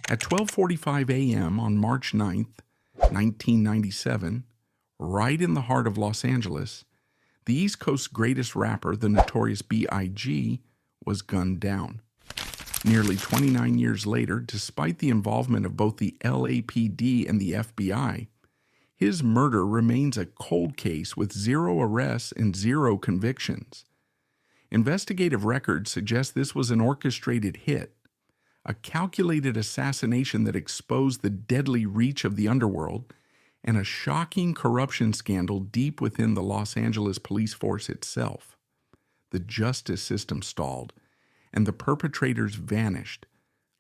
At 12:45 a.m. on March 9th, 1997, right in the heart of Los Angeles, the East Coast's greatest rapper, the Notorious B.I.G, was gunned down. Nearly 29 years later, despite the involvement of both the LAPD and the FBI, his murder remains a cold case with 0 arrests and 0 convictions. Investigative records suggest this was an orchestrated hit, a calculated assassination that exposed the deadly reach of the underworld and a shocking corruption scandal deep within the Los Angeles police force itself. The justice system stalled, and the perpetrators vanished,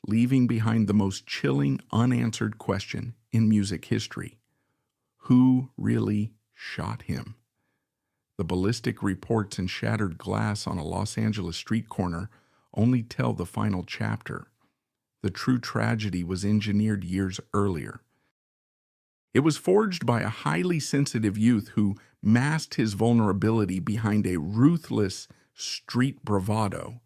leaving behind the most chilling unanswered question in music history. Who really shot him? The ballistic reports and shattered glass on a Los Angeles street corner only tell the final chapter. The true tragedy was engineered years earlier. It was forged by a highly sensitive youth who masked his vulnerability behind a ruthless street bravado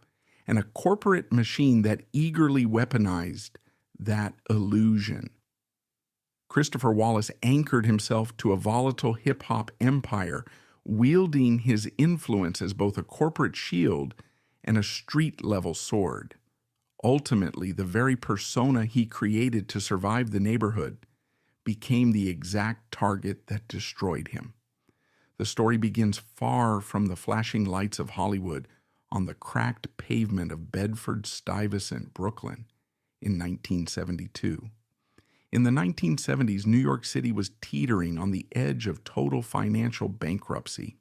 and a corporate machine that eagerly weaponized that illusion. Christopher Wallace anchored himself to a volatile hip-hop empire, wielding his influence as both a corporate shield and a street-level sword. Ultimately, the very persona he created to survive the neighborhood became the exact target that destroyed him. The story begins far from the flashing lights of Hollywood on the cracked pavement of Bedford-Stuyvesant, Brooklyn, in 1972. In the 1970s, New York City was teetering on the edge of total financial bankruptcy.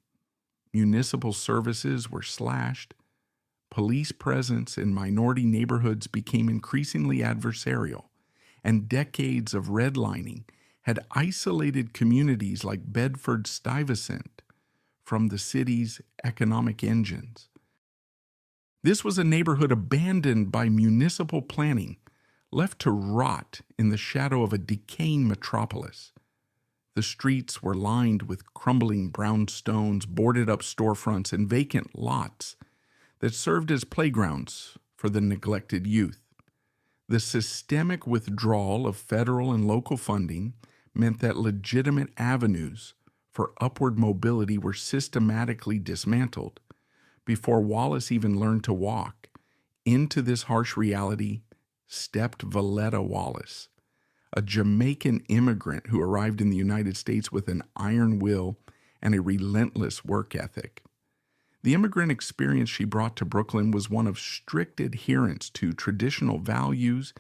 Municipal services were slashed. Police presence in minority neighborhoods became increasingly adversarial, and decades of redlining had isolated communities like Bedford-Stuyvesant from the city's economic engines. This was a neighborhood abandoned by municipal planning, left to rot in the shadow of a decaying metropolis. The streets were lined with crumbling brownstones, boarded-up storefronts, and vacant lots that served as playgrounds for the neglected youth. The systemic withdrawal of federal and local funding meant that legitimate avenues for upward mobility were systematically dismantled. Before Wallace even learned to walk, into this harsh reality stepped Valletta Wallace, a Jamaican immigrant who arrived in the United States with an iron will and a relentless work ethic. The immigrant experience she brought to Brooklyn was one of strict adherence to traditional values,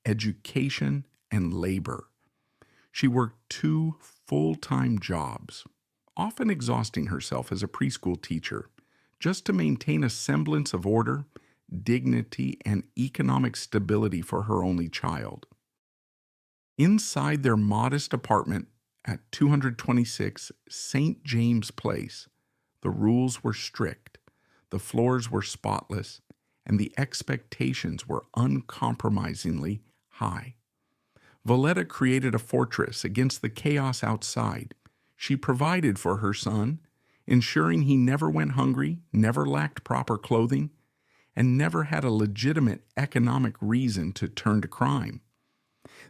education, and labor. She worked 2 full-time jobs, often exhausting herself as a preschool teacher, just to maintain a semblance of order, dignity, and economic stability for her only child. Inside their modest apartment at 226 St. James Place, the rules were strict, the floors were spotless, and the expectations were uncompromisingly high. Valletta created a fortress against the chaos outside. She provided for her son, ensuring he never went hungry, never lacked proper clothing, and never had a legitimate economic reason to turn to crime.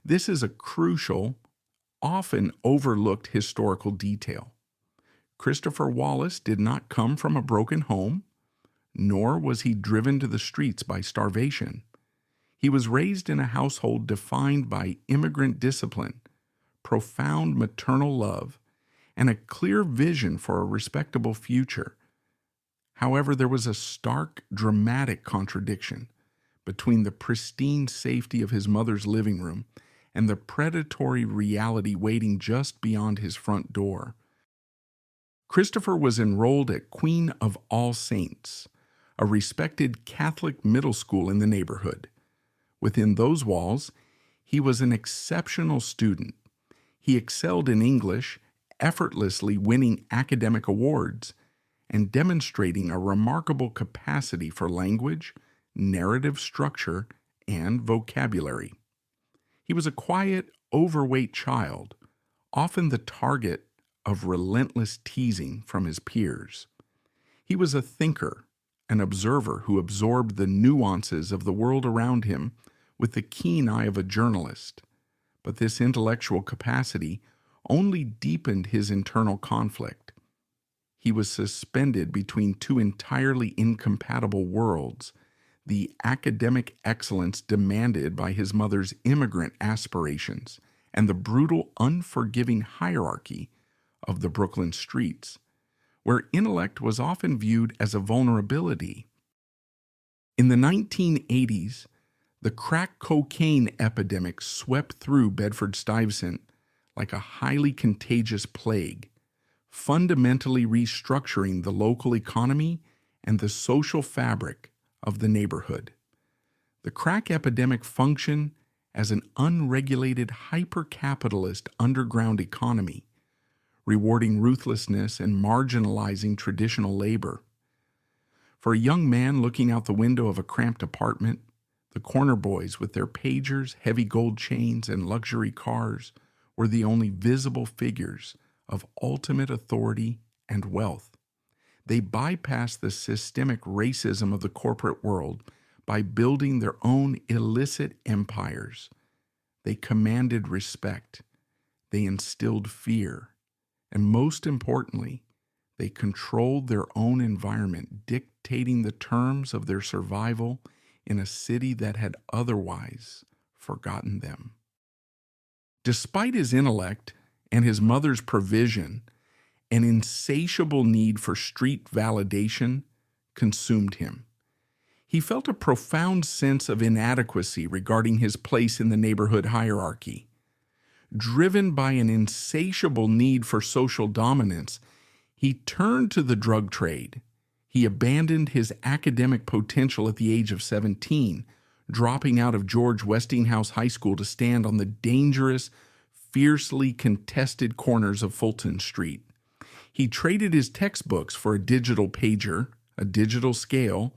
This is a crucial, often overlooked historical detail. Christopher Wallace did not come from a broken home, nor was he driven to the streets by starvation. He was raised in a household defined by immigrant discipline, profound maternal love, and a clear vision for a respectable future. However, there was a stark, dramatic contradiction between the pristine safety of his mother's living room and the predatory reality waiting just beyond his front door. Christopher was enrolled at Queen of All Saints, a respected Catholic middle school in the neighborhood. Within those walls, he was an exceptional student. He excelled in English, effortlessly winning academic awards and demonstrating a remarkable capacity for language, narrative structure, and vocabulary. He was a quiet, overweight child, often the target of relentless teasing from his peers. He was a thinker, an observer who absorbed the nuances of the world around him with the keen eye of a journalist, but this intellectual capacity only deepened his internal conflict. He was suspended between two entirely incompatible worlds: the academic excellence demanded by his mother's immigrant aspirations and the brutal, unforgiving hierarchy of the Brooklyn streets, where intellect was often viewed as a vulnerability. In the 1980s, the crack cocaine epidemic swept through Bedford-Stuyvesant like a highly contagious plague, fundamentally restructuring the local economy and the social fabric of the neighborhood. The crack epidemic functioned as an unregulated hyper-capitalist underground economy, rewarding ruthlessness and marginalizing traditional labor. For a young man looking out the window of a cramped apartment, the corner boys with their pagers, heavy gold chains, and luxury cars were the only visible figures of ultimate authority and wealth. They bypassed the systemic racism of the corporate world by building their own illicit empires. They commanded respect. They instilled fear. And most importantly, they controlled their own environment, dictating the terms of their survival in a city that had otherwise forgotten them. Despite his intellect and his mother's provision, an insatiable need for street validation consumed him. He felt a profound sense of inadequacy regarding his place in the neighborhood hierarchy. Driven by an insatiable need for social dominance, he turned to the drug trade. He abandoned his academic potential at the age of 17, dropping out of George Westinghouse High School to stand on the dangerous, fiercely contested corners of Fulton Street. He traded his textbooks for a digital pager, a digital scale,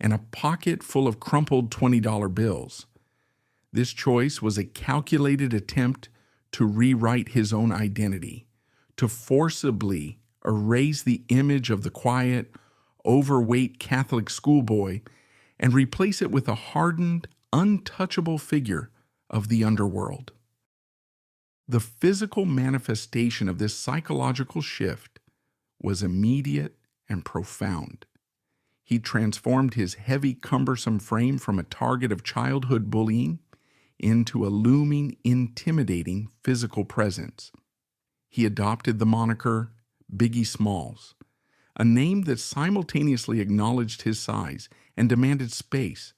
and a pocket full of crumpled $20 bills. This choice was a calculated attempt to rewrite his own identity, to forcibly erase the image of the quiet, overweight Catholic schoolboy and replace it with a hardened, untouchable figure of the underworld. The physical manifestation of this psychological shift was immediate and profound. He transformed his heavy, cumbersome frame from a target of childhood bullying into a looming, intimidating physical presence. He adopted the moniker Biggie Smalls, a name that simultaneously acknowledged his size and demanded space,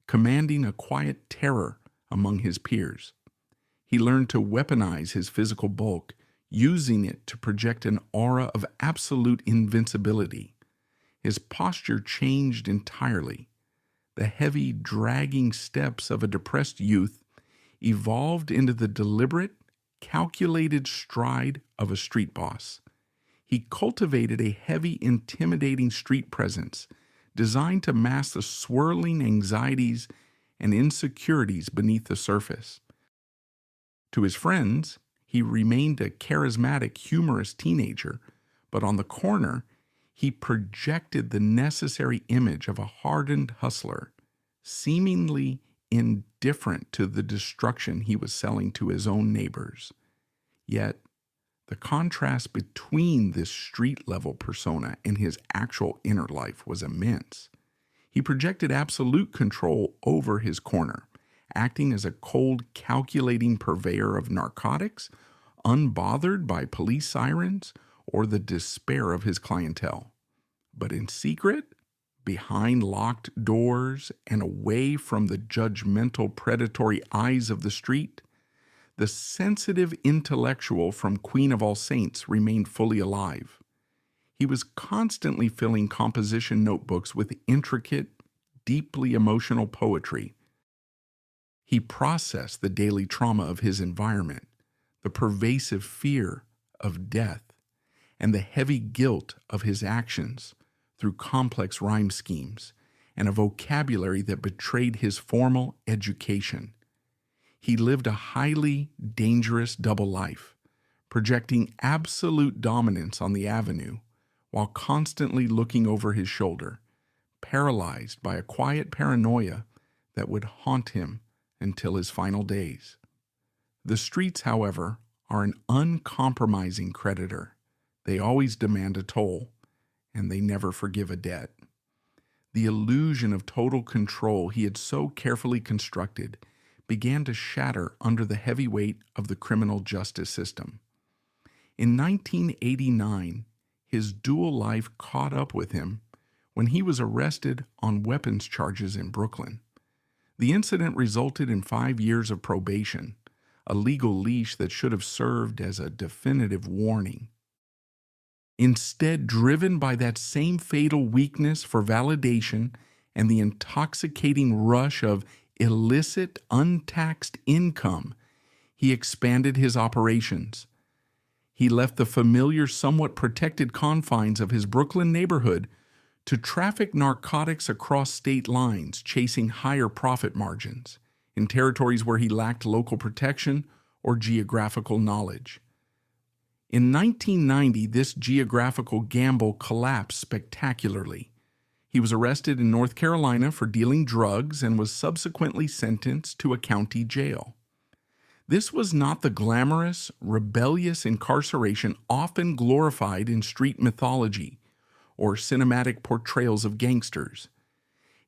commanding a quiet terror among his peers. He learned to weaponize his physical bulk, using it to project an aura of absolute invincibility. His posture changed entirely. The heavy, dragging steps of a depressed youth evolved into the deliberate, calculated stride of a street boss. He cultivated a heavy, intimidating street presence designed to mask the swirling anxieties and insecurities beneath the surface. To his friends, he remained a charismatic, humorous teenager, but on the corner, he projected the necessary image of a hardened hustler, seemingly indifferent to the destruction he was selling to his own neighbors. Yet, the contrast between this street-level persona and his actual inner life was immense. He projected absolute control over his corner, acting as a cold, calculating purveyor of narcotics, unbothered by police sirens or the despair of his clientele. But in secret, behind locked doors and away from the judgmental, predatory eyes of the street, the sensitive intellectual from Queen of All Saints remained fully alive. He was constantly filling composition notebooks with intricate, deeply emotional poetry. He processed the daily trauma of his environment, the pervasive fear of death, and the heavy guilt of his actions through complex rhyme schemes and a vocabulary that betrayed his formal education. He lived a highly dangerous double life, projecting absolute dominance on the avenue while constantly looking over his shoulder, paralyzed by a quiet paranoia that would haunt him until his final days. The streets, however, are an uncompromising creditor. They always demand a toll, and they never forgive a debt. The illusion of total control he had so carefully constructed began to shatter under the heavy weight of the criminal justice system. In 1989, his dual life caught up with him when he was arrested on weapons charges in Brooklyn. The incident resulted in 5 years of probation, a legal leash that should have served as a definitive warning. Instead, driven by that same fatal weakness for validation and the intoxicating rush of illicit, untaxed income, he expanded his operations. He left the familiar, somewhat protected confines of his Brooklyn neighborhood to traffic narcotics across state lines, chasing higher profit margins in territories where he lacked local protection or geographical knowledge. In 1990, this geographical gamble collapsed spectacularly. He was arrested in North Carolina for dealing drugs and was subsequently sentenced to a county jail. This was not the glamorous, rebellious incarceration often glorified in street mythology or cinematic portrayals of gangsters.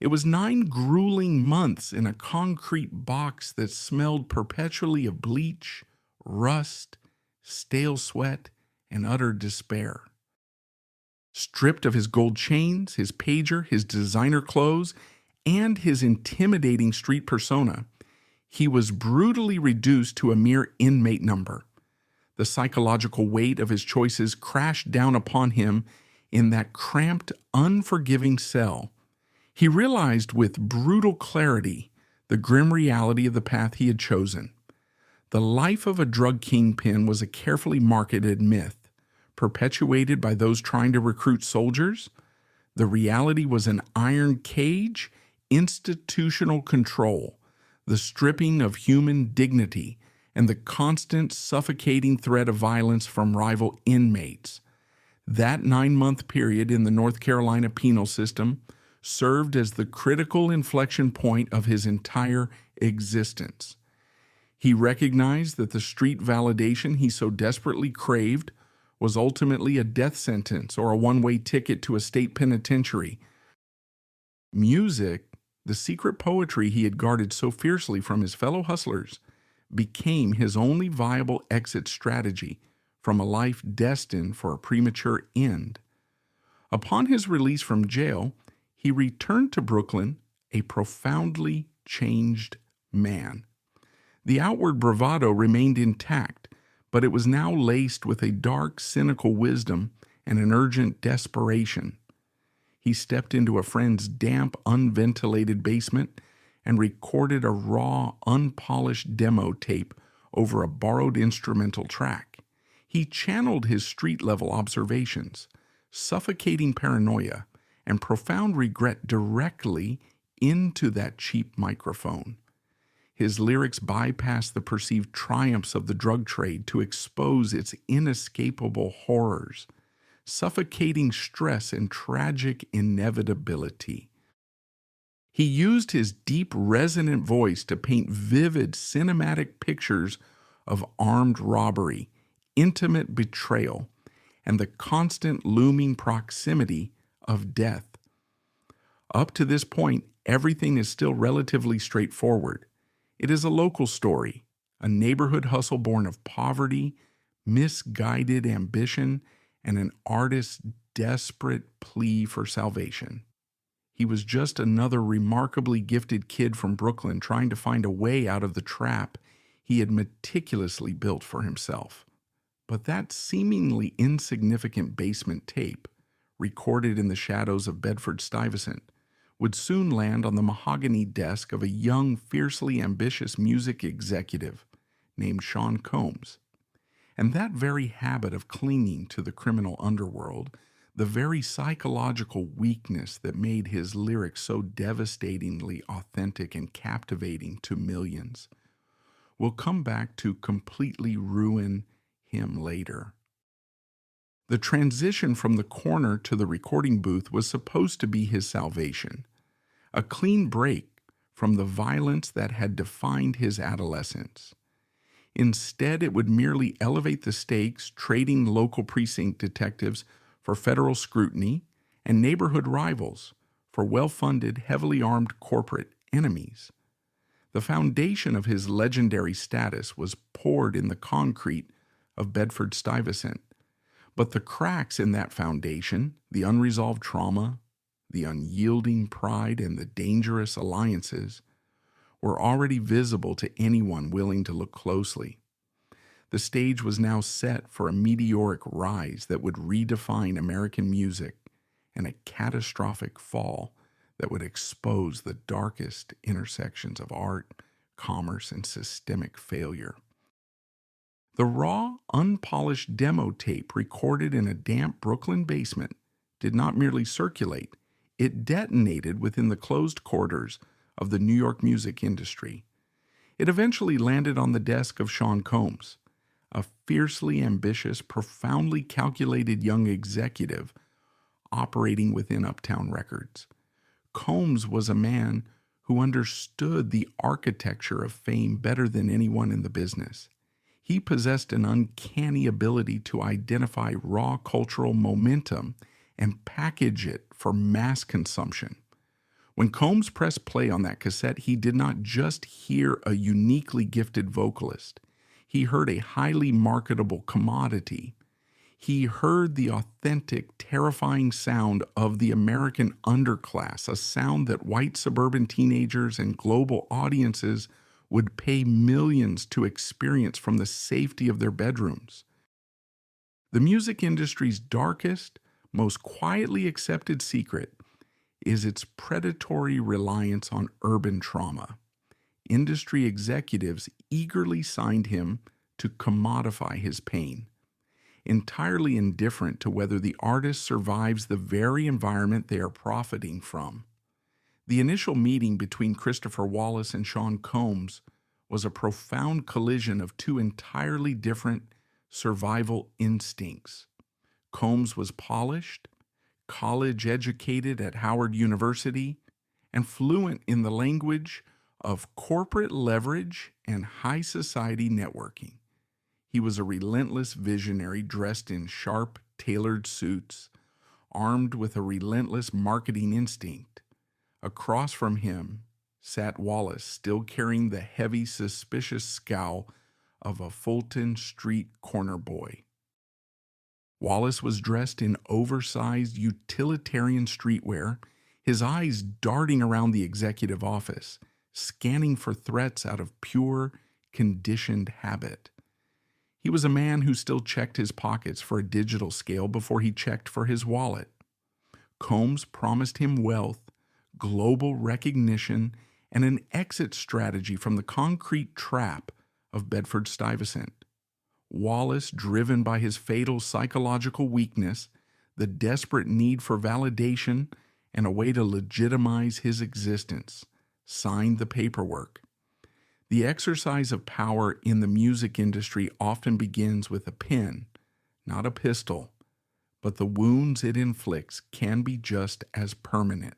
It was 9 grueling months in a concrete box that smelled perpetually of bleach, rust, stale sweat, and utter despair. Stripped of his gold chains, his pager, his designer clothes, and his intimidating street persona, he was brutally reduced to a mere inmate number. The psychological weight of his choices crashed down upon him in that cramped, unforgiving cell. He realized with brutal clarity the grim reality of the path he had chosen. The life of a drug kingpin was a carefully marketed myth, perpetuated by those trying to recruit soldiers. The reality was an iron cage, institutional control, the stripping of human dignity, and the constant suffocating threat of violence from rival inmates. That 9-month period in the North Carolina penal system served as the critical inflection point of his entire existence. He recognized that the street validation he so desperately craved was ultimately a death sentence or a one-way ticket to a state penitentiary. Music, the secret poetry he had guarded so fiercely from his fellow hustlers, became his only viable exit strategy from a life destined for a premature end. Upon his release from jail, he returned to Brooklyn a profoundly changed man. The outward bravado remained intact, but it was now laced with a dark, cynical wisdom and an urgent desperation. He stepped into a friend's damp, unventilated basement and recorded a raw, unpolished demo tape over a borrowed instrumental track. He channeled his street-level observations, suffocating paranoia, and profound regret directly into that cheap microphone. His lyrics bypassed the perceived triumphs of the drug trade to expose its inescapable horrors, suffocating stress and tragic inevitability. He used his deep, resonant voice to paint vivid, cinematic pictures of armed robbery, intimate betrayal, and the constant looming proximity of death. Up to this point, everything is still relatively straightforward. It is a local story, a neighborhood hustle born of poverty, misguided ambition, and an artist's desperate plea for salvation. He was just another remarkably gifted kid from Brooklyn trying to find a way out of the trap he had meticulously built for himself. But that seemingly insignificant basement tape, recorded in the shadows of Bedford-Stuyvesant, would soon land on the mahogany desk of a young, fiercely ambitious music executive named Sean Combs. And that very habit of clinging to the criminal underworld, the very psychological weakness that made his lyrics so devastatingly authentic and captivating to millions, will come back to completely ruin him later. The transition from the corner to the recording booth was supposed to be his salvation, a clean break from the violence that had defined his adolescence. Instead, it would merely elevate the stakes, trading local precinct detectives for federal scrutiny and neighborhood rivals for well-funded, heavily armed corporate enemies. The foundation of his legendary status was poured in the concrete of Bedford-Stuyvesant, but the cracks in that foundation, the unresolved trauma, the unyielding pride, and the dangerous alliances, were already visible to anyone willing to look closely. The stage was now set for a meteoric rise that would redefine American music and a catastrophic fall that would expose the darkest intersections of art, commerce, and systemic failure. The raw, unpolished demo tape recorded in a damp Brooklyn basement did not merely circulate, it detonated within the closed quarters of the New York music industry. It eventually landed on the desk of Sean Combs, a fiercely ambitious, profoundly calculated young executive operating within Uptown Records. Combs was a man who understood the architecture of fame better than anyone in the business. He possessed an uncanny ability to identify raw cultural momentum and package it for mass consumption. When Combs pressed play on that cassette, he did not just hear a uniquely gifted vocalist. He heard a highly marketable commodity. He heard the authentic, terrifying sound of the American underclass, a sound that white suburban teenagers and global audiences would pay millions to experience from the safety of their bedrooms. The music industry's darkest, most quietly accepted secret is its predatory reliance on urban trauma. Industry executives eagerly signed him to commodify his pain, entirely indifferent to whether the artist survives the very environment they are profiting from. The initial meeting between Christopher Wallace and Sean Combs was a profound collision of two entirely different survival instincts. Combs was polished, college-educated at Howard University, and fluent in the language of corporate leverage and high society networking. He was a relentless visionary dressed in sharp, tailored suits, armed with a relentless marketing instinct. Across from him sat Wallace, still carrying the heavy, suspicious scowl of a Fulton Street corner boy. Wallace was dressed in oversized utilitarian streetwear, his eyes darting around the executive office, scanning for threats out of pure, conditioned habit. He was a man who still checked his pockets for a digital scale before he checked for his wallet. Combs promised him wealth, global recognition, and an exit strategy from the concrete trap of Bedford-Stuyvesant. Wallace, driven by his fatal psychological weakness, the desperate need for validation, and a way to legitimize his existence, signed the paperwork. The exercise of power in the music industry often begins with a pen, not a pistol, but the wounds it inflicts can be just as permanent.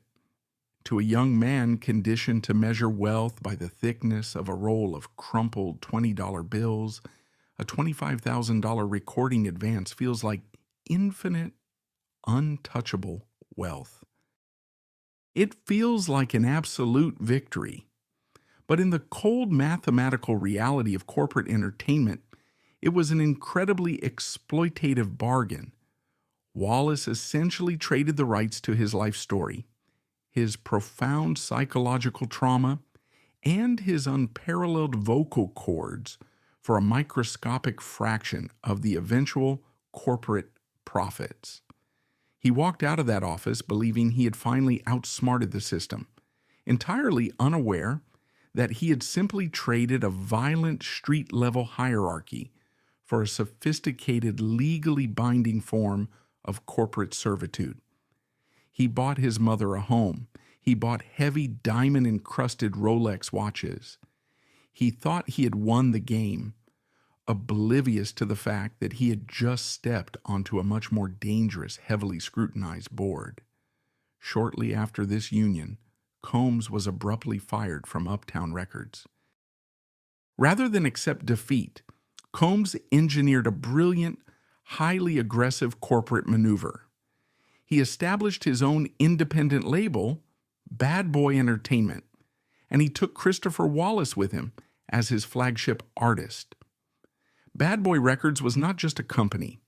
To a young man conditioned to measure wealth by the thickness of a roll of crumpled $20 bills, a $25,000 recording advance feels like infinite, untouchable wealth. It feels like an absolute victory. But in the cold mathematical reality of corporate entertainment, it was an incredibly exploitative bargain. Wallace essentially traded the rights to his life story, his profound psychological trauma, and his unparalleled vocal cords for a microscopic fraction of the eventual corporate profits. He walked out of that office believing he had finally outsmarted the system, entirely unaware that he had simply traded a violent street-level hierarchy for a sophisticated, legally binding form of corporate servitude. He bought his mother a home. He bought heavy diamond-encrusted Rolex watches. He thought he had won the game, oblivious to the fact that he had just stepped onto a much more dangerous, heavily scrutinized board. Shortly after this union, Combs was abruptly fired from Uptown Records. Rather than accept defeat, Combs engineered a brilliant, highly aggressive corporate maneuver. He established his own independent label, Bad Boy Entertainment, and he took Christopher Wallace with him as his flagship artist. Bad Boy Records was not just a company.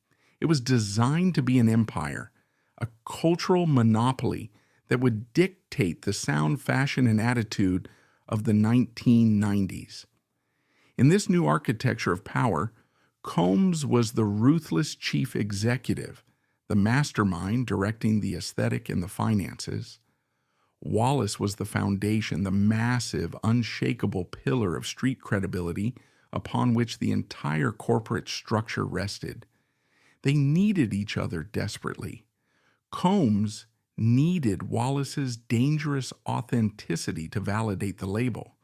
It was designed to be an empire, a cultural monopoly that would dictate the sound, fashion, and attitude of the 1990s. In this new architecture of power, Combs was the ruthless chief executive, the mastermind directing the aesthetic and the finances. Wallace was the foundation, the massive, unshakable pillar of street credibility upon which the entire corporate structure rested. They needed each other desperately. Combs needed Wallace's dangerous authenticity to validate the label,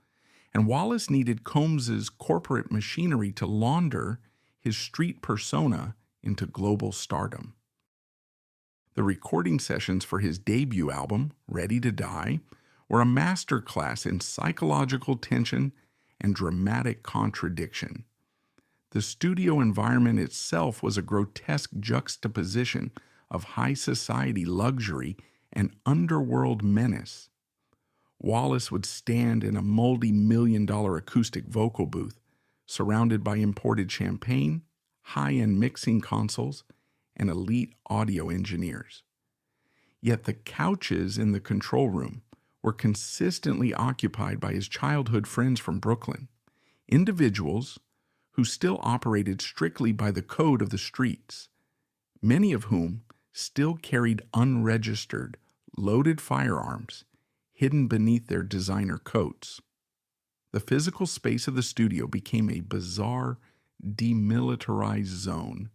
and Wallace needed Combs's corporate machinery to launder his street persona into global stardom. The recording sessions for his debut album, Ready to Die, were a masterclass in psychological tension and dramatic contradiction. The studio environment itself was a grotesque juxtaposition of high society luxury and underworld menace. Wallace would stand in a multi-million-dollar acoustic vocal booth, surrounded by imported champagne, high-end mixing consoles, and elite audio engineers. Yet the couches in the control room were consistently occupied by his childhood friends from Brooklyn, individuals who still operated strictly by the code of the streets, many of whom still carried unregistered, loaded firearms hidden beneath their designer coats. The physical space of the studio became a bizarre, demilitarized zone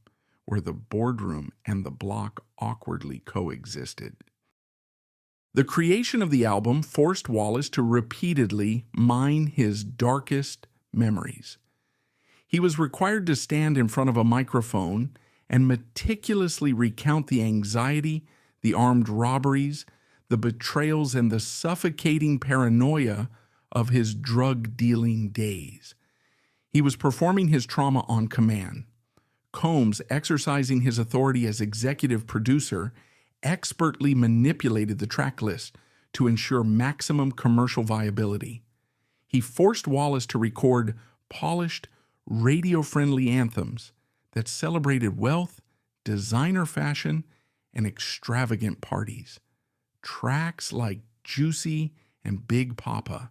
where the boardroom and the block awkwardly coexisted. The creation of the album forced Wallace to repeatedly mine his darkest memories. He was required to stand in front of a microphone and meticulously recount the anxiety, the armed robberies, the betrayals, and the suffocating paranoia of his drug-dealing days. He was performing his trauma on command. Combs, exercising his authority as executive producer, expertly manipulated the track list to ensure maximum commercial viability. He forced Wallace to record polished, radio-friendly anthems that celebrated wealth, designer fashion, and extravagant parties. Tracks like Juicy and Big Papa.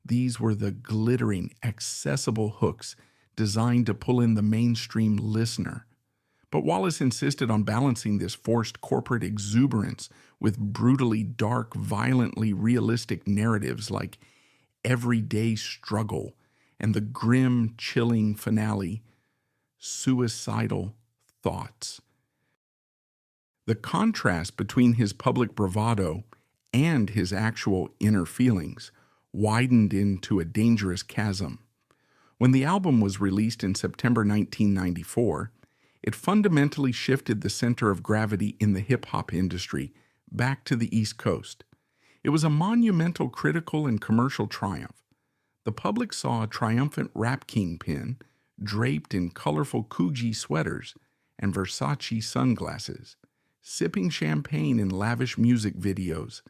These were the glittering, accessible hooks designed to pull in the mainstream listener. But Wallace insisted on balancing this forced corporate exuberance with brutally dark, violently realistic narratives like Everyday Struggle and the grim, chilling finale, Suicidal Thoughts. The contrast between his public bravado and his actual inner feelings widened into a dangerous chasm. When the album was released in September 1994, it fundamentally shifted the center of gravity in the hip-hop industry back to the East Coast. It was a monumental critical and commercial triumph. The public saw a triumphant rap kingpin draped in colorful Coogee sweaters and Versace sunglasses, sipping champagne in lavish music videos,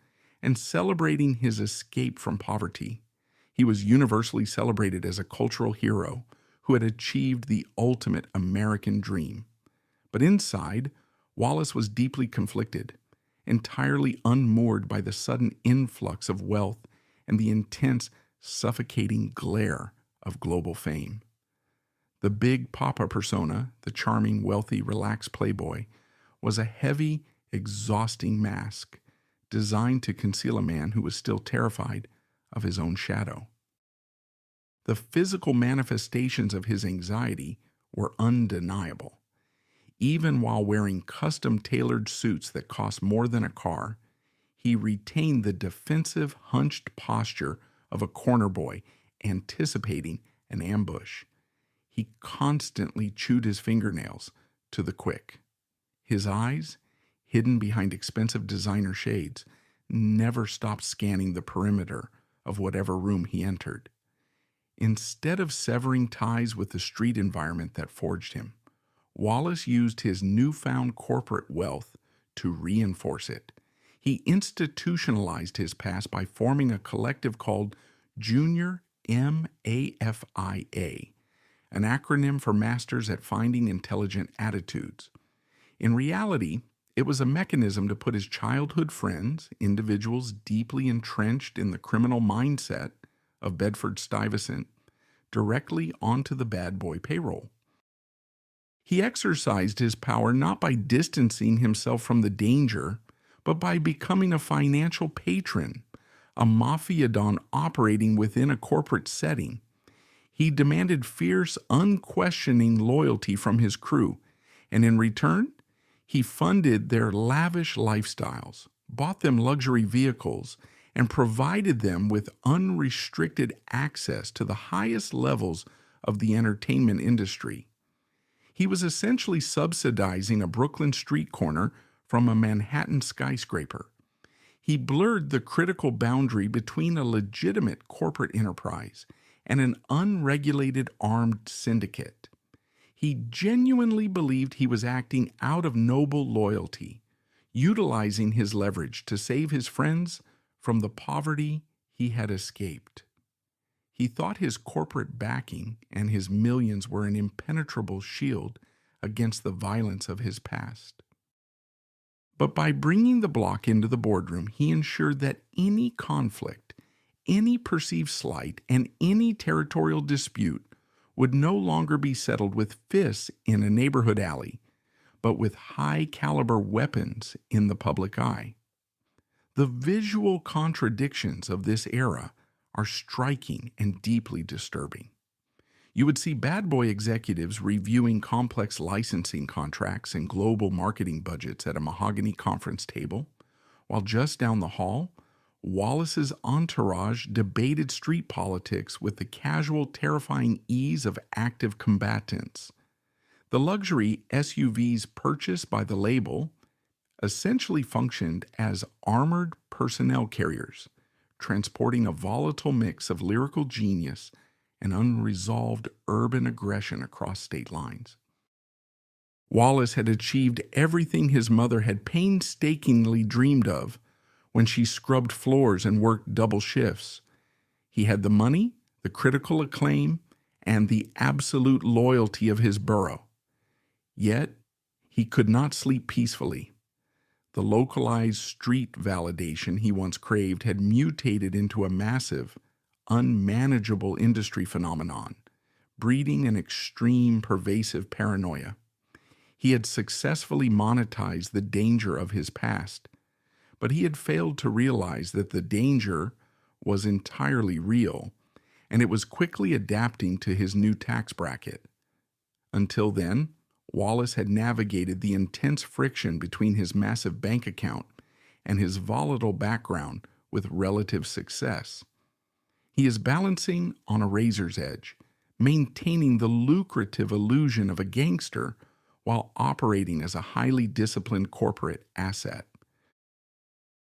and celebrating his escape from poverty. He was universally celebrated as a cultural hero who had achieved the ultimate American dream. But inside, Wallace was deeply conflicted, entirely unmoored by the sudden influx of wealth and the intense, suffocating glare of global fame. The Big Papa persona, the charming, wealthy, relaxed playboy, was a heavy, exhausting mask designed to conceal a man who was still terrified of his own shadow. The physical manifestations of his anxiety were undeniable. Even while wearing custom-tailored suits that cost more than a car, he retained the defensive, hunched posture of a corner boy, anticipating an ambush. He constantly chewed his fingernails to the quick. His eyes, hidden behind expensive designer shades, never stopped scanning the perimeter of whatever room he entered. Instead of severing ties with the street environment that forged him, Wallace used his newfound corporate wealth to reinforce it. He institutionalized his past by forming a collective called Junior MAFIA, an acronym for Masters at Finding Intelligent Attitudes. In reality, it was a mechanism to put his childhood friends, individuals deeply entrenched in the criminal mindset of Bedford-Stuyvesant, directly onto the bad boy payroll. He exercised his power not by distancing himself from the danger, but by becoming a financial patron, a mafia don operating within a corporate setting. He demanded fierce, unquestioning loyalty from his crew, and in return, he funded their lavish lifestyles, bought them luxury vehicles, and provided them with unrestricted access to the highest levels of the entertainment industry. He was essentially subsidizing a Brooklyn street corner from a Manhattan skyscraper. He blurred the critical boundary between a legitimate corporate enterprise and an unregulated armed syndicate. He genuinely believed he was acting out of noble loyalty, utilizing his leverage to save his friends from the poverty he had escaped. He thought his corporate backing and his millions were an impenetrable shield against the violence of his past. But by bringing the block into the boardroom, he ensured that any conflict, any perceived slight, and any territorial dispute would no longer be settled with fists in a neighborhood alley, but with high-caliber weapons in the public eye. The visual contradictions of this era are striking and deeply disturbing. You would see bad boy executives reviewing complex licensing contracts and global marketing budgets at a mahogany conference table, while just down the hall, Wallace's entourage debated street politics with the casual, terrifying ease of active combatants. The luxury SUVs purchased by the label essentially functioned as armored personnel carriers, transporting a volatile mix of lyrical genius and unresolved urban aggression across state lines. Wallace had achieved everything his mother had painstakingly dreamed of when she scrubbed floors and worked double shifts. He had the money, the critical acclaim, and the absolute loyalty of his borough. Yet, he could not sleep peacefully. The localized street validation he once craved had mutated into a massive, unmanageable industry phenomenon, breeding an extreme, pervasive paranoia. He had successfully monetized the danger of his past, but he had failed to realize that the danger was entirely real, and it was quickly adapting to his new tax bracket. Until then, Wallace had navigated the intense friction between his massive bank account and his volatile background with relative success. He is balancing on a razor's edge, maintaining the lucrative illusion of a gangster while operating as a highly disciplined corporate asset.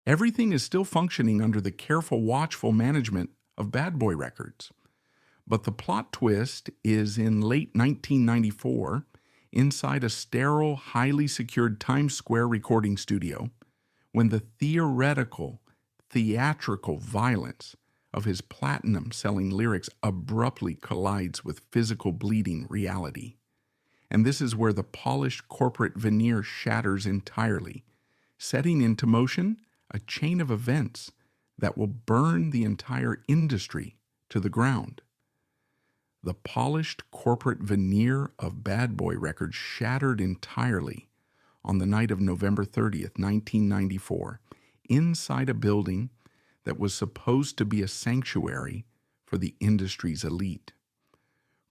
Everything is still functioning under the careful, watchful management of Bad Boy Records. But the plot twist is in late 1994, inside a sterile, highly secured Times Square recording studio, when the theatrical violence of his platinum-selling lyrics abruptly collides with physical bleeding reality. And this is where the polished corporate veneer shatters entirely, setting into motion a chain of events that will burn the entire industry to the ground. The polished corporate veneer of Bad Boy Records shattered entirely on the night of November 30th, 1994, inside a building that was supposed to be a sanctuary for the industry's elite.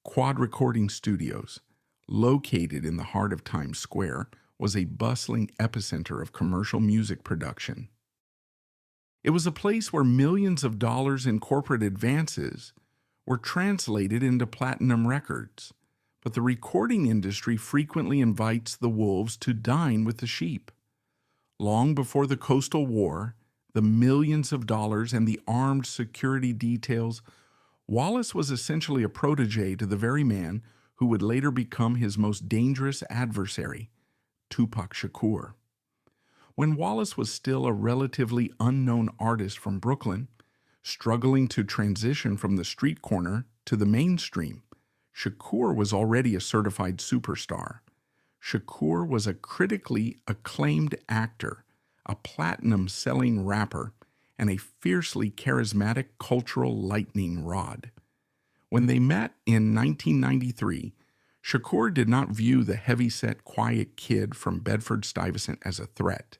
Quad Recording Studios, located in the heart of Times Square, was a bustling epicenter of commercial music production. It was a place where millions of dollars in corporate advances were translated into platinum records, but the recording industry frequently invites the wolves to dine with the sheep. Long before the Coastal War, The millions of dollars and the armed security details, Wallace was essentially a protege to the very man who would later become his most dangerous adversary, Tupac Shakur. When Wallace was still a relatively unknown artist from Brooklyn, struggling to transition from the street corner to the mainstream, Shakur was already a certified superstar. Shakur was a critically acclaimed actor, a platinum-selling rapper, and a fiercely charismatic cultural lightning rod. When they met in 1993, Shakur did not view the heavy-set, quiet kid from Bedford-Stuyvesant as a threat.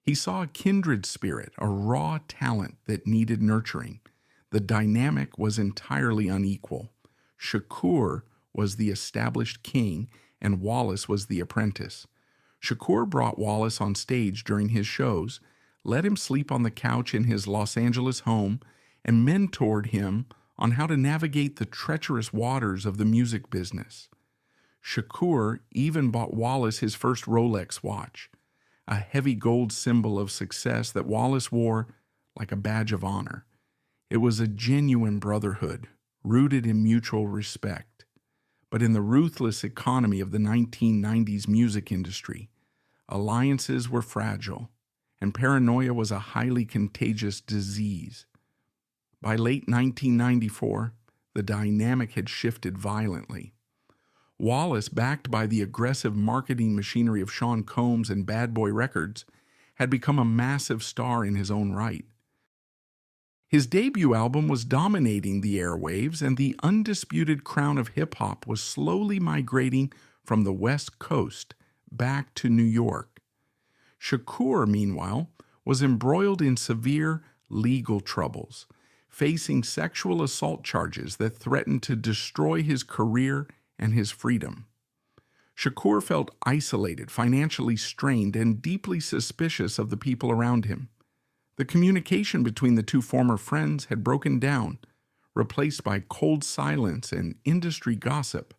He saw a kindred spirit, a raw talent that needed nurturing. The dynamic was entirely unequal. Shakur was the established king, and Wallace was the apprentice. Shakur brought Wallace on stage during his shows, let him sleep on the couch in his Los Angeles home, and mentored him on how to navigate the treacherous waters of the music business. Shakur even bought Wallace his first Rolex watch, a heavy gold symbol of success that Wallace wore like a badge of honor. It was a genuine brotherhood, rooted in mutual respect. But in the ruthless economy of the 1990s music industry, alliances were fragile, and paranoia was a highly contagious disease. By late 1994, the dynamic had shifted violently. Wallace, backed by the aggressive marketing machinery of Sean Combs and Bad Boy Records, had become a massive star in his own right. His debut album was dominating the airwaves, and the undisputed crown of hip-hop was slowly migrating from the West Coast back to New York. Shakur, meanwhile, was embroiled in severe legal troubles, facing sexual assault charges that threatened to destroy his career and his freedom. Shakur felt isolated, financially strained, and deeply suspicious of the people around him. The communication between the two former friends had broken down, replaced by cold silence and industry gossip.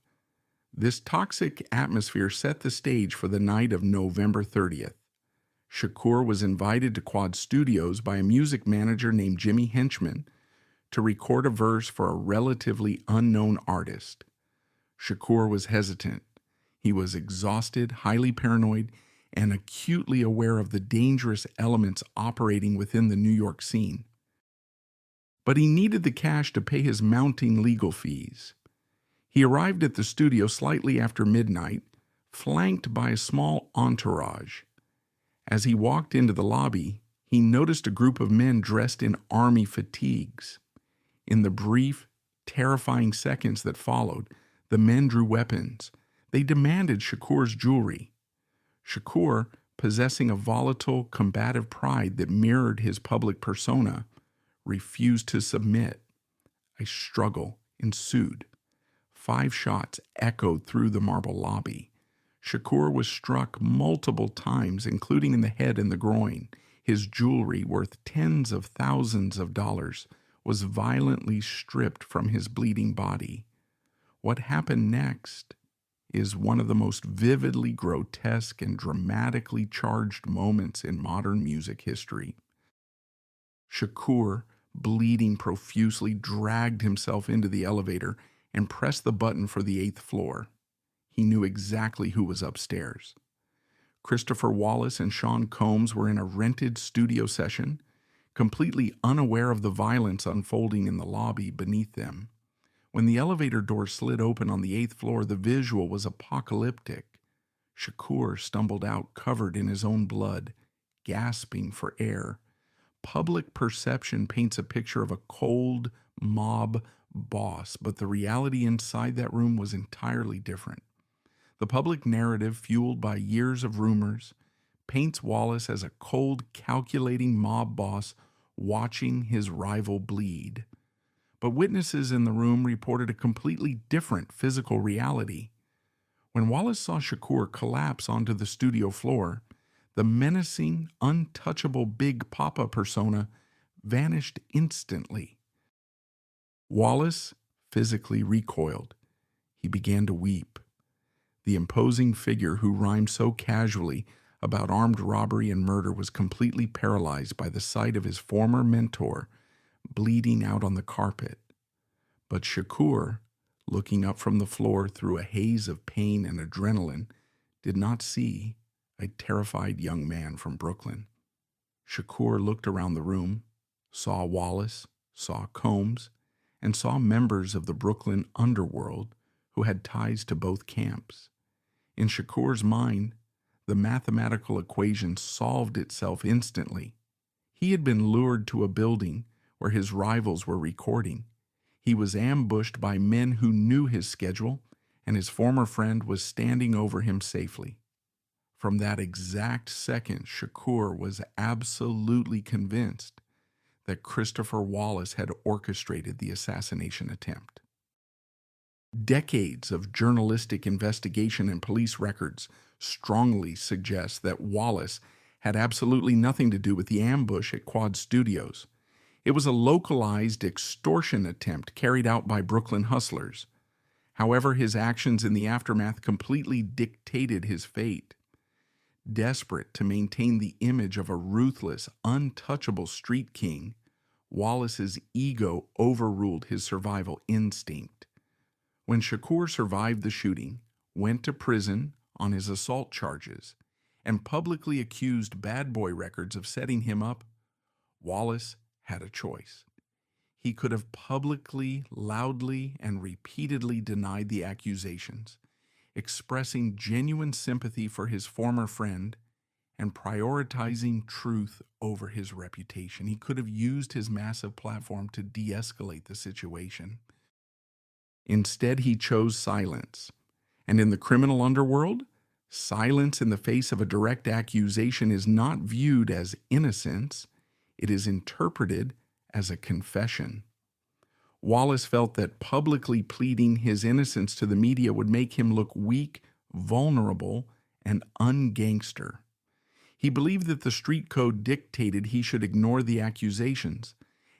This toxic atmosphere set the stage for the night of November 30th. Shakur was invited to Quad Studios by a music manager named Jimmy Henchman to record a verse for a relatively unknown artist. Shakur was hesitant. He was exhausted, highly paranoid, and acutely aware of the dangerous elements operating within the New York scene. But he needed the cash to pay his mounting legal fees. He arrived at the studio slightly after midnight, flanked by a small entourage. As he walked into the lobby, he noticed a group of men dressed in army fatigues. In the brief, terrifying seconds that followed, the men drew weapons. They demanded Shakur's jewelry. Shakur, possessing a volatile, combative pride that mirrored his public persona, refused to submit. A struggle ensued. 5 shots echoed through the marble lobby. Shakur was struck multiple times, including in the head and the groin. His jewelry, worth tens of thousands of dollars, was violently stripped from his bleeding body. What happened next is one of the most vividly grotesque and dramatically charged moments in modern music history. Shakur, bleeding profusely, dragged himself into the elevator and pressed the button for the 8th floor. He knew exactly who was upstairs. Christopher Wallace and Sean Combs were in a rented studio session, completely unaware of the violence unfolding in the lobby beneath them. When the elevator door slid open on the 8th floor, the visual was apocalyptic. Shakur stumbled out, covered in his own blood, gasping for air. Public perception paints a picture of a cold mob boss, but the reality inside that room was entirely different. The public narrative, fueled by years of rumors, paints Wallace as a cold, calculating mob boss watching his rival bleed. But witnesses in the room reported a completely different physical reality. When Wallace saw Shakur collapse onto the studio floor, the menacing, untouchable Big Papa persona vanished instantly. Wallace physically recoiled. He began to weep. The imposing figure who rhymed so casually about armed robbery and murder was completely paralyzed by the sight of his former mentor bleeding out on the carpet. But Shakur, looking up from the floor through a haze of pain and adrenaline, did not see a terrified young man from Brooklyn. Shakur looked around the room, saw Wallace, saw Combs, and saw members of the Brooklyn underworld who had ties to both camps. In Shakur's mind, the mathematical equation solved itself instantly. He had been lured to a building where his rivals were recording. He was ambushed by men who knew his schedule, and his former friend was standing over him safely. From that exact second, Shakur was absolutely convinced that Christopher Wallace had orchestrated the assassination attempt. Decades of journalistic investigation and police records strongly suggest that Wallace had absolutely nothing to do with the ambush at Quad Studios. It was a localized extortion attempt carried out by Brooklyn hustlers. However, his actions in the aftermath completely dictated his fate. Desperate to maintain the image of a ruthless, untouchable street king, Wallace's ego overruled his survival instinct. When Shakur survived the shooting, went to prison on his assault charges, and publicly accused Bad Boy Records of setting him up, Wallace had a choice. He could have publicly, loudly, and repeatedly denied the accusations, expressing genuine sympathy for his former friend and prioritizing truth over his reputation. He could have used his massive platform to de-escalate the situation. Instead, he chose silence. And in the criminal underworld, silence in the face of a direct accusation is not viewed as innocence. It is interpreted as a confession. Wallace felt that publicly pleading his innocence to the media would make him look weak, vulnerable, and ungangster. He believed that the street code dictated he should ignore the accusations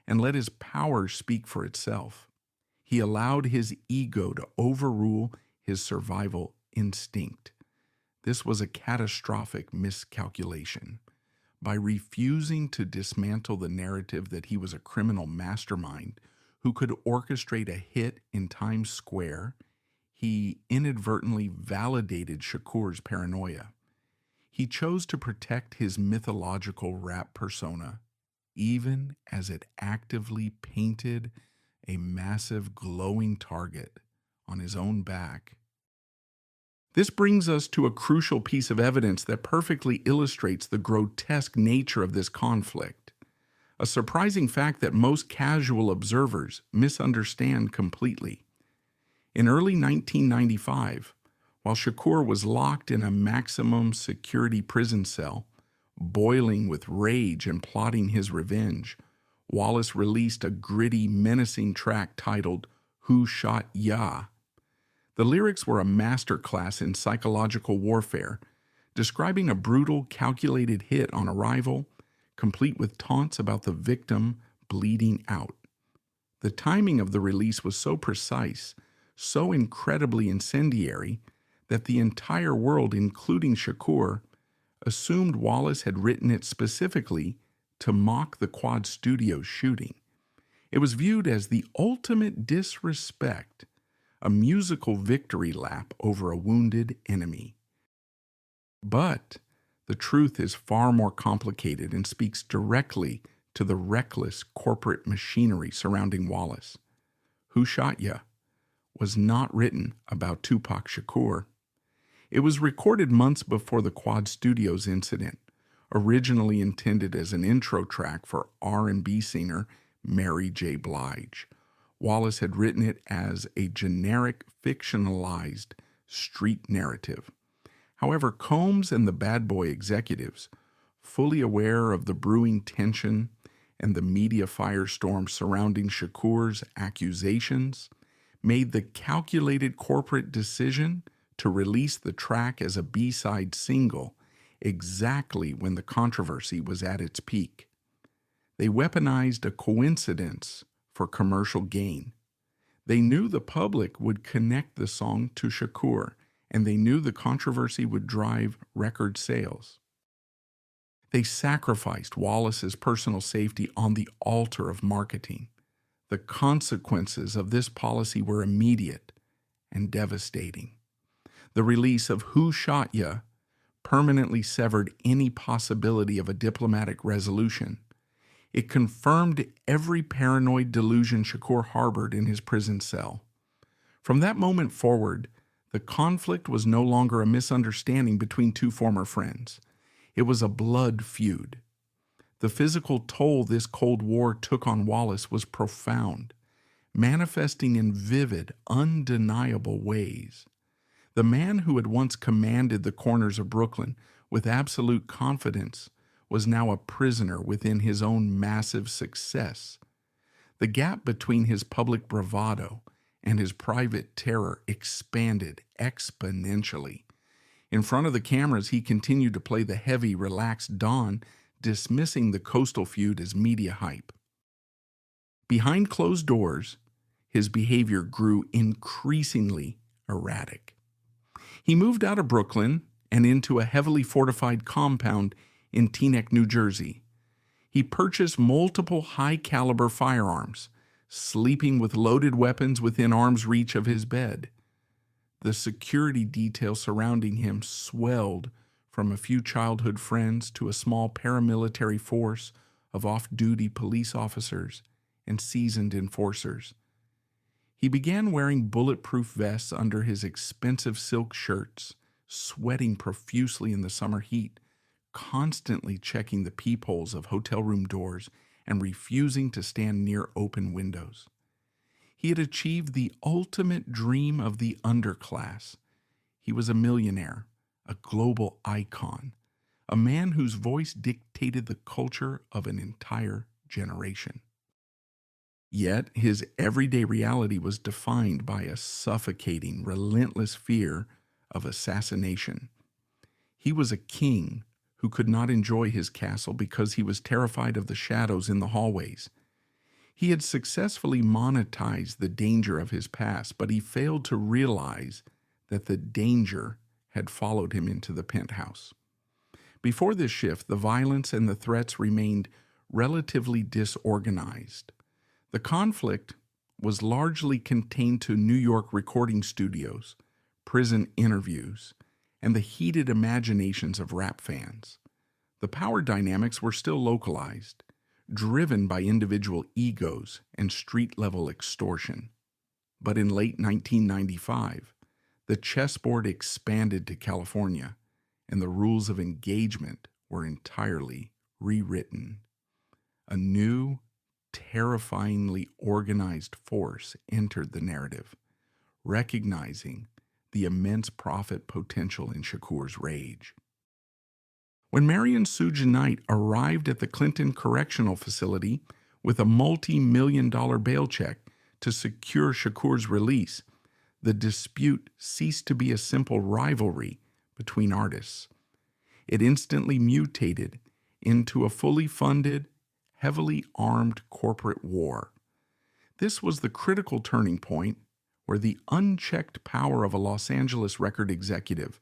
and let his power speak for itself. He allowed his ego to overrule his survival instinct. This was a catastrophic miscalculation. By refusing to dismantle the narrative that he was a criminal mastermind who could orchestrate a hit in Times Square, he inadvertently validated Shakur's paranoia. He chose to protect his mythological rap persona, even as it actively painted a massive glowing target on his own back. This brings us to a crucial piece of evidence that perfectly illustrates the grotesque nature of this conflict, a surprising fact that most casual observers misunderstand completely. In early 1995, while Shakur was locked in a maximum security prison cell, boiling with rage and plotting his revenge, Wallace released a gritty, menacing track titled "Who Shot Ya?" The lyrics were a masterclass in psychological warfare, describing a brutal, calculated hit on a rival, complete with taunts about the victim bleeding out. The timing of the release was so precise, so incredibly incendiary, that the entire world, including Shakur, assumed Wallace had written it specifically to mock the Quad Studios shooting. It was viewed as the ultimate disrespect, a musical victory lap over a wounded enemy. But the truth is far more complicated and speaks directly to the reckless corporate machinery surrounding Wallace. Who Shot Ya? Was not written about Tupac Shakur. It was recorded months before the Quad Studios incident, originally intended as an intro track for R&B singer Mary J. Blige. Wallace had written it as a generic, fictionalized street narrative. However, Combs and the Bad Boy executives, fully aware of the brewing tension and the media firestorm surrounding Shakur's accusations, made the calculated corporate decision to release the track as a B-side single exactly when the controversy was at its peak. They weaponized a coincidence for commercial gain. They knew the public would connect the song to Shakur, and they knew the controversy would drive record sales. They sacrificed Wallace's personal safety on the altar of marketing. The consequences of this policy were immediate and devastating. The release of "Who Shot Ya" permanently severed any possibility of a diplomatic resolution. It confirmed every paranoid delusion Shakur harbored in his prison cell. From that moment forward, the conflict was no longer a misunderstanding between two former friends. It was a blood feud. The physical toll this Cold War took on Wallace was profound, manifesting in vivid, undeniable ways. The man who had once commanded the corners of Brooklyn with absolute confidence was now a prisoner within his own massive success. The gap between his public bravado and his private terror expanded exponentially. In front of the cameras, he continued to play the heavy, relaxed Don, dismissing the coastal feud as media hype. Behind closed doors, his behavior grew increasingly erratic. He moved out of Brooklyn and into a heavily fortified compound in Teaneck, New Jersey. He purchased multiple high-caliber firearms, sleeping with loaded weapons within arm's reach of his bed. The security detail surrounding him swelled from a few childhood friends to a small paramilitary force of off-duty police officers and seasoned enforcers. He began wearing bulletproof vests under his expensive silk shirts, sweating profusely in the summer heat, constantly checking the peepholes of hotel room doors and refusing to stand near open windows. He had achieved the ultimate dream of the underclass. He was a millionaire, a global icon, a man whose voice dictated the culture of an entire generation. Yet his everyday reality was defined by a suffocating, relentless fear of assassination. He was a king who could not enjoy his castle because he was terrified of the shadows in the hallways. He had successfully monetized the danger of his past, but he failed to realize that the danger had followed him into the penthouse. Before this shift, the violence and the threats remained relatively disorganized. The conflict was largely contained to New York recording studios, prison interviews, and the heated imaginations of rap fans. The power dynamics were still localized, driven by individual egos and street-level extortion. But in late 1995, the chessboard expanded to California, and the rules of engagement were entirely rewritten. A new, terrifyingly organized force entered the narrative, recognizing the immense profit potential in Shakur's rage. When Marion Suge Knight arrived at the Clinton Correctional Facility with a multi-million-dollar bail check to secure Shakur's release, the dispute ceased to be a simple rivalry between artists. It instantly mutated into a fully funded, heavily armed corporate war. This was the critical turning point where the unchecked power of a Los Angeles record executive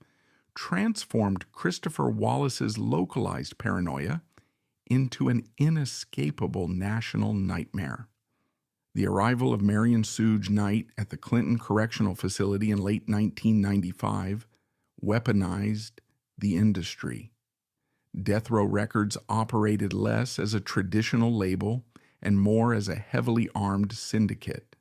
transformed Christopher Wallace's localized paranoia into an inescapable national nightmare. The arrival of Marion Suge Knight at the Clinton Correctional Facility in late 1995 weaponized the industry. Death Row Records operated less as a traditional label and more as a heavily armed syndicate.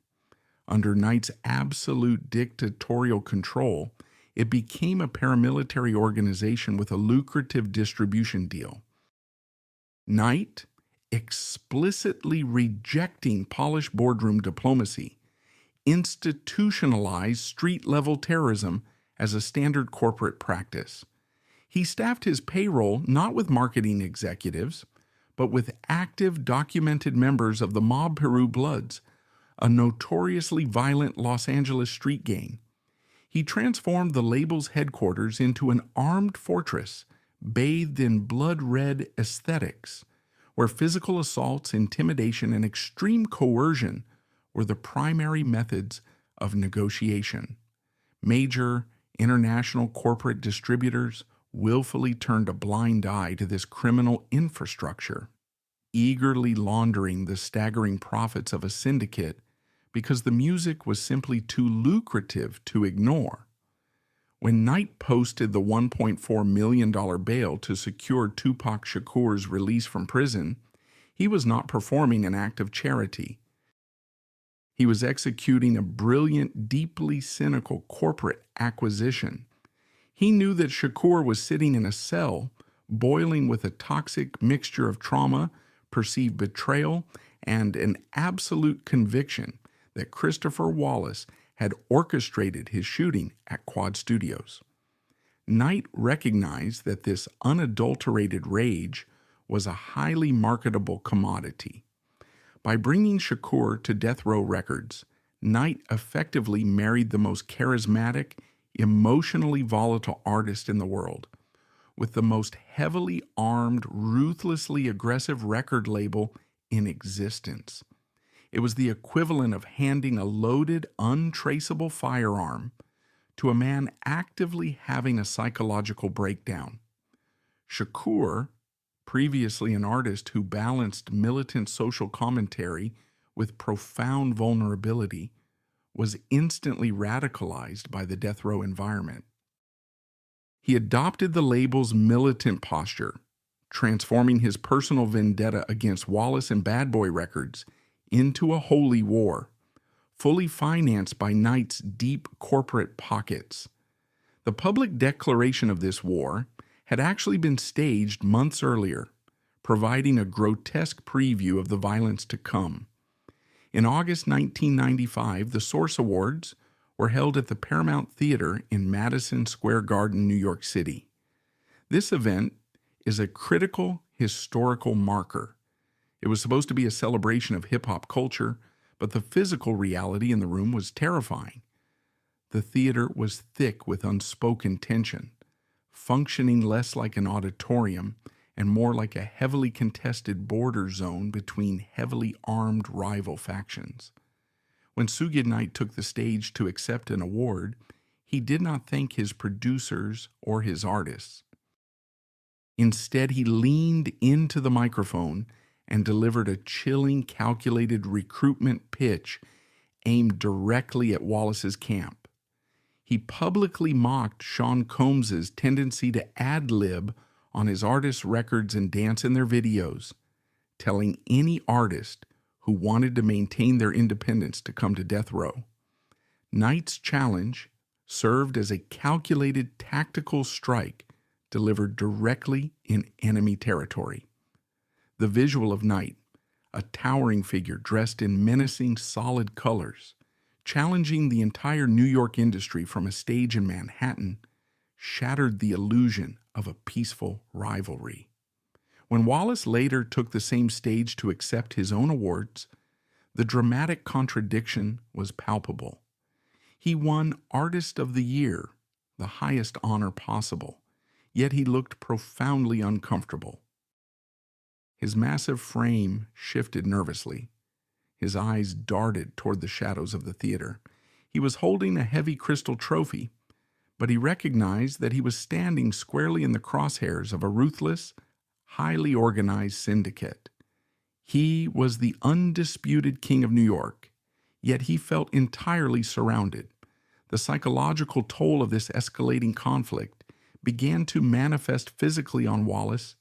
Under Knight's absolute dictatorial control, it became a paramilitary organization with a lucrative distribution deal. Knight, explicitly rejecting polished boardroom diplomacy, institutionalized street-level terrorism as a standard corporate practice. He staffed his payroll not with marketing executives, but with active, documented members of the Mob Peru Bloods, a notoriously violent Los Angeles street gang. He transformed the label's headquarters into an armed fortress bathed in blood-red aesthetics, where physical assaults, intimidation, and extreme coercion were the primary methods of negotiation. Major international corporate distributors willfully turned a blind eye to this criminal infrastructure, eagerly laundering the staggering profits of a syndicate because the music was simply too lucrative to ignore. When Knight posted the $1.4 million bail to secure Tupac Shakur's release from prison, he was not performing an act of charity. He was executing a brilliant, deeply cynical corporate acquisition. He knew that Shakur was sitting in a cell, boiling with a toxic mixture of trauma, perceived betrayal, and an absolute conviction that Christopher Wallace had orchestrated his shooting at Quad Studios. Knight recognized that this unadulterated rage was a highly marketable commodity. By bringing Shakur to Death Row Records, Knight effectively married the most charismatic, emotionally volatile artist in the world with the most heavily armed, ruthlessly aggressive record label in existence. It was the equivalent of handing a loaded, untraceable firearm to a man actively having a psychological breakdown. Shakur, previously an artist who balanced militant social commentary with profound vulnerability, was instantly radicalized by the death row environment. He adopted the label's militant posture, transforming his personal vendetta against Wallace and Bad Boy Records into a holy war, fully financed by Knight's deep corporate pockets. The public declaration of this war had actually been staged months earlier, providing a grotesque preview of the violence to come. In August 1995, the Source Awards were held at the Paramount Theater in Madison Square Garden, New York City. This event is a critical historical marker. It was supposed to be a celebration of hip-hop culture, but the physical reality in the room was terrifying. The theater was thick with unspoken tension, functioning less like an auditorium and more like a heavily contested border zone between heavily armed rival factions. When Suge Knight took the stage to accept an award, he did not thank his producers or his artists. Instead, he leaned into the microphone and delivered a chilling, calculated recruitment pitch aimed directly at Wallace's camp. He publicly mocked Sean Combs's tendency to ad-lib on his artists' records and dance in their videos, telling any artist who wanted to maintain their independence to come to death row. Knight's challenge served as a calculated tactical strike delivered directly in enemy territory. The visual of Knight, a towering figure dressed in menacing solid colors, challenging the entire New York industry from a stage in Manhattan, shattered the illusion of a peaceful rivalry. When Wallace later took the same stage to accept his own awards, the dramatic contradiction was palpable. He won Artist of the Year, the highest honor possible, yet he looked profoundly uncomfortable. His massive frame shifted nervously. His eyes darted toward the shadows of the theater. He was holding a heavy crystal trophy, but he recognized that he was standing squarely in the crosshairs of a ruthless, highly organized syndicate. He was the undisputed king of New York, yet he felt entirely surrounded. The psychological toll of this escalating conflict began to manifest physically on Wallace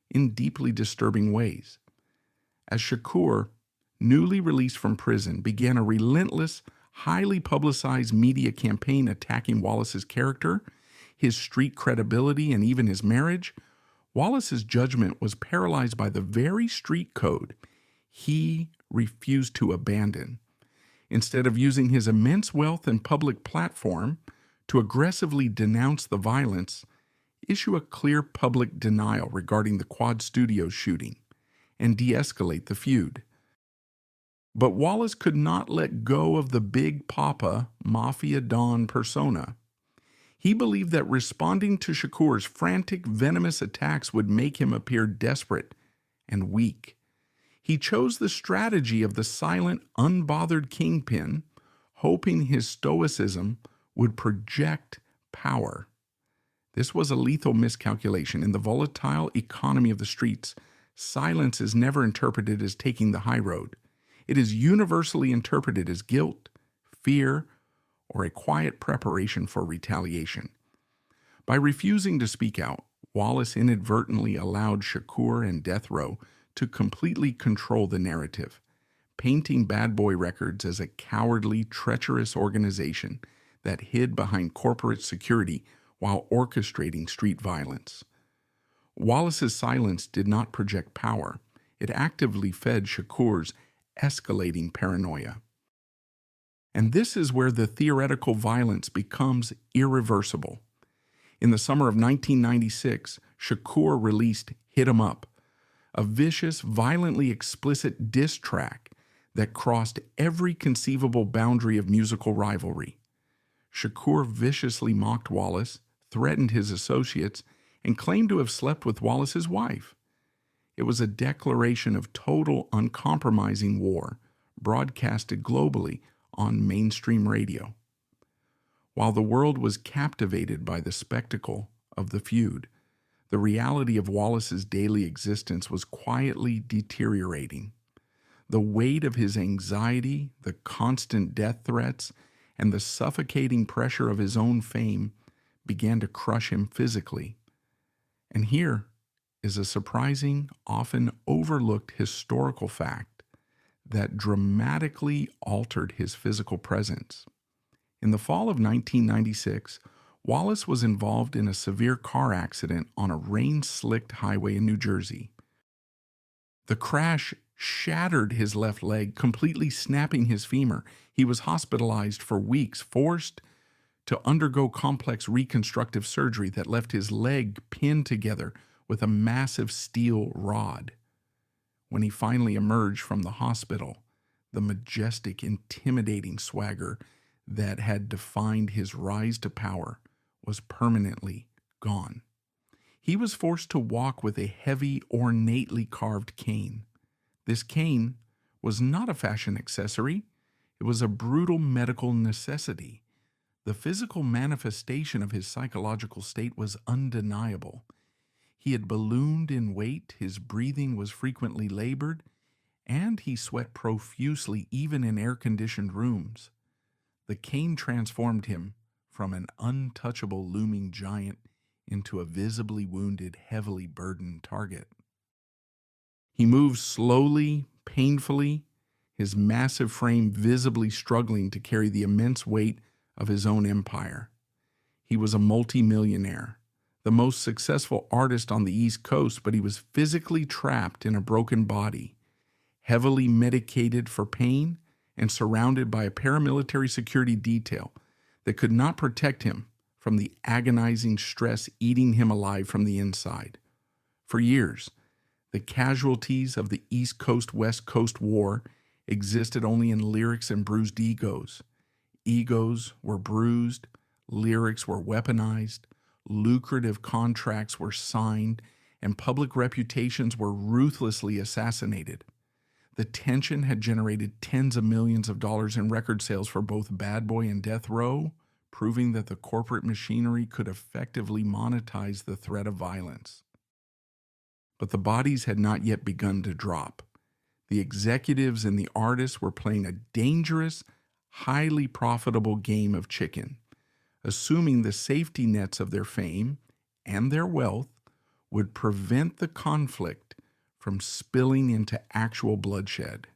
in deeply disturbing ways. As Shakur, newly released from prison, began a relentless, highly publicized media campaign attacking Wallace's character, his street credibility, and even his marriage, Wallace's judgment was paralyzed by the very street code he refused to abandon. Instead of using his immense wealth and public platform to aggressively denounce the violence, issue a clear public denial regarding the Quad Studios shooting, and de-escalate the feud. But Wallace could not let go of the Big Papa Mafia Don persona. He believed that responding to Shakur's frantic, venomous attacks would make him appear desperate and weak. He chose the strategy of the silent, unbothered kingpin, hoping his stoicism would project power. This was a lethal miscalculation. In the volatile economy of the streets, silence is never interpreted as taking the high road. It is universally interpreted as guilt, fear, or a quiet preparation for retaliation. By refusing to speak out, Wallace inadvertently allowed Shakur and Death Row to completely control the narrative, painting Bad Boy Records as a cowardly, treacherous organization that hid behind corporate security while orchestrating street violence. Wallace's silence did not project power. It actively fed Shakur's escalating paranoia. And this is where the theoretical violence becomes irreversible. In the summer of 1996, Shakur released Hit 'Em Up, a vicious, violently explicit diss track that crossed every conceivable boundary of musical rivalry. Shakur viciously mocked Wallace, threatened his associates, and claimed to have slept with Wallace's wife. It was a declaration of total, uncompromising war, broadcasted globally on mainstream radio. While the world was captivated by the spectacle of the feud, the reality of Wallace's daily existence was quietly deteriorating. The weight of his anxiety, the constant death threats, and the suffocating pressure of his own fame began to crush him physically. And here is a surprising, often overlooked historical fact that dramatically altered his physical presence. In the fall of 1996, Wallace was involved in a severe car accident on a rain-slicked highway in New Jersey. The crash shattered his left leg, completely snapping his femur. He was hospitalized for weeks, forced to undergo complex reconstructive surgery that left his leg pinned together with a massive steel rod. When he finally emerged from the hospital, the majestic, intimidating swagger that had defined his rise to power was permanently gone. He was forced to walk with a heavy, ornately carved cane. This cane was not a fashion accessory. It was a brutal medical necessity. The physical manifestation of his psychological state was undeniable. He had ballooned in weight, his breathing was frequently labored, and he sweat profusely even in air-conditioned rooms. The cane transformed him from an untouchable looming giant into a visibly wounded, heavily burdened target. He moved slowly, painfully, his massive frame visibly struggling to carry the immense weight of his own empire. He was a multimillionaire, the most successful artist on the East Coast, but he was physically trapped in a broken body, heavily medicated for pain, and surrounded by a paramilitary security detail that could not protect him from the agonizing stress eating him alive from the inside. For years, the casualties of the East Coast-West Coast War existed only in lyrics and bruised egos. Egos were bruised, lyrics were weaponized, lucrative contracts were signed, and public reputations were ruthlessly assassinated. The tension had generated tens of millions of dollars in record sales for both Bad Boy and Death Row, proving that the corporate machinery could effectively monetize the threat of violence. But the bodies had not yet begun to drop. The executives and the artists were playing a dangerous, highly profitable game of chicken, assuming the safety nets of their fame and their wealth would prevent the conflict from spilling into actual bloodshed.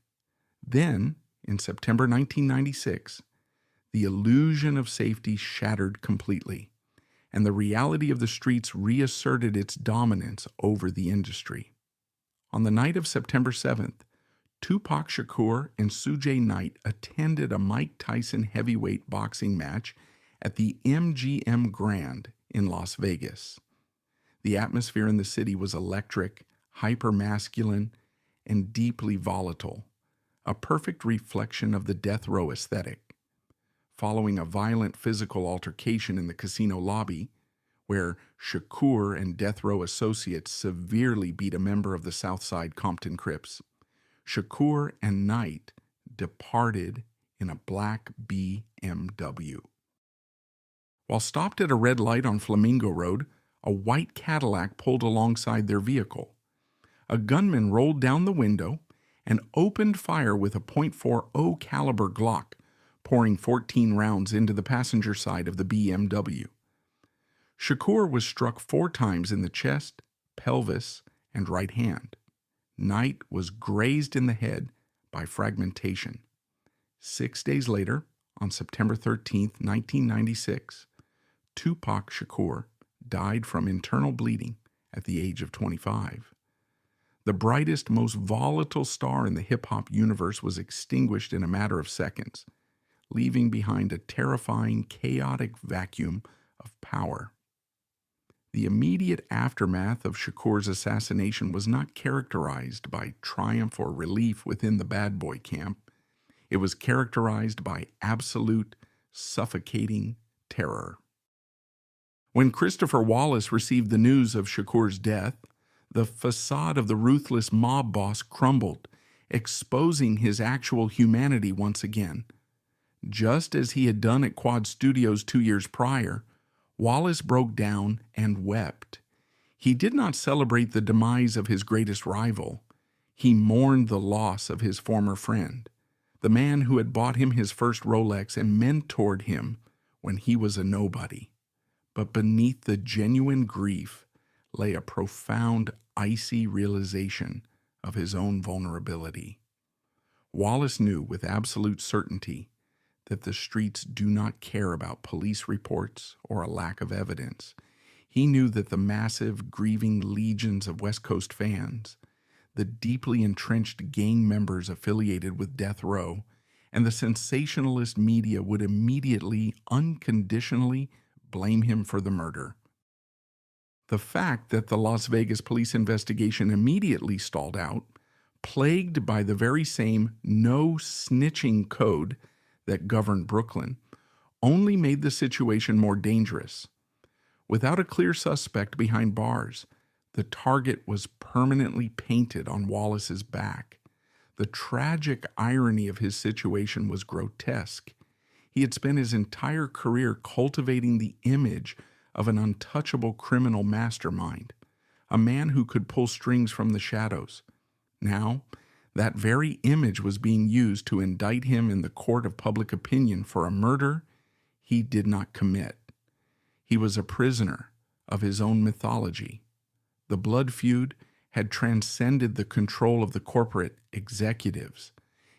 Then, in September 1996, the illusion of safety shattered completely, and the reality of the streets reasserted its dominance over the industry. On the night of September 7th, Tupac Shakur and Suge Knight attended a Mike Tyson heavyweight boxing match at the MGM Grand in Las Vegas. The atmosphere in the city was electric, hyper-masculine, and deeply volatile, a perfect reflection of the death row aesthetic. Following a violent physical altercation in the casino lobby, where Shakur and death row associates severely beat a member of the Southside Compton Crips, Shakur and Knight departed in a black BMW. While stopped at a red light on Flamingo Road, a white Cadillac pulled alongside their vehicle. A gunman rolled down the window and opened fire with a .40 caliber Glock, pouring 14 rounds into the passenger side of the BMW. Shakur was struck 4 times in the chest, pelvis, and right hand. Knight was grazed in the head by fragmentation. 6 days later, on September 13, 1996, Tupac Shakur died from internal bleeding at the age of 25. The brightest, most volatile star in the hip-hop universe was extinguished in a matter of seconds, leaving behind a terrifying, chaotic vacuum of power. The immediate aftermath of Shakur's assassination was not characterized by triumph or relief within the bad boy camp. It was characterized by absolute, suffocating terror. When Christopher Wallace received the news of Shakur's death, the facade of the ruthless mob boss crumbled, exposing his actual humanity once again. Just as he had done at Quad Studios 2 years prior, Wallace broke down and wept. He did not celebrate the demise of his greatest rival. He mourned the loss of his former friend, the man who had bought him his first Rolex and mentored him when he was a nobody. But beneath the genuine grief lay a profound, icy realization of his own vulnerability. Wallace knew with absolute certainty that the streets do not care about police reports or a lack of evidence. He knew that the massive, grieving legions of West Coast fans, the deeply entrenched gang members affiliated with Death Row, and the sensationalist media would immediately, unconditionally blame him for the murder. The fact that the Las Vegas police investigation immediately stalled out, plagued by the very same no snitching code that governed Brooklyn, only made the situation more dangerous. Without a clear suspect behind bars, the target was permanently painted on Wallace's back. The tragic irony of his situation was grotesque. He had spent his entire career cultivating the image of an untouchable criminal mastermind, a man who could pull strings from the shadows. Now, that very image was being used to indict him in the court of public opinion for a murder he did not commit. He was a prisoner of his own mythology. The blood feud had transcended the control of the corporate executives.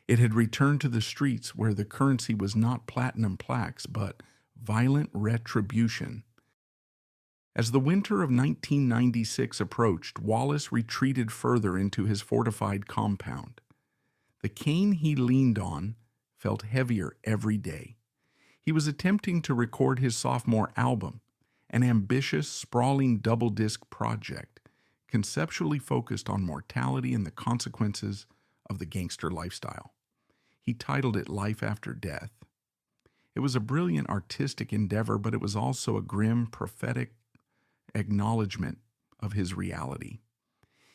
It had returned to the streets where the currency was not platinum plaques, but violent retribution. As the winter of 1996 approached, Wallace retreated further into his fortified compound. The cane he leaned on felt heavier every day. He was attempting to record his sophomore album, an ambitious, sprawling double-disc project, conceptually focused on mortality and the consequences of the gangster lifestyle. He titled it Life After Death. It was a brilliant artistic endeavor, but it was also a grim, prophetic acknowledgement of his reality.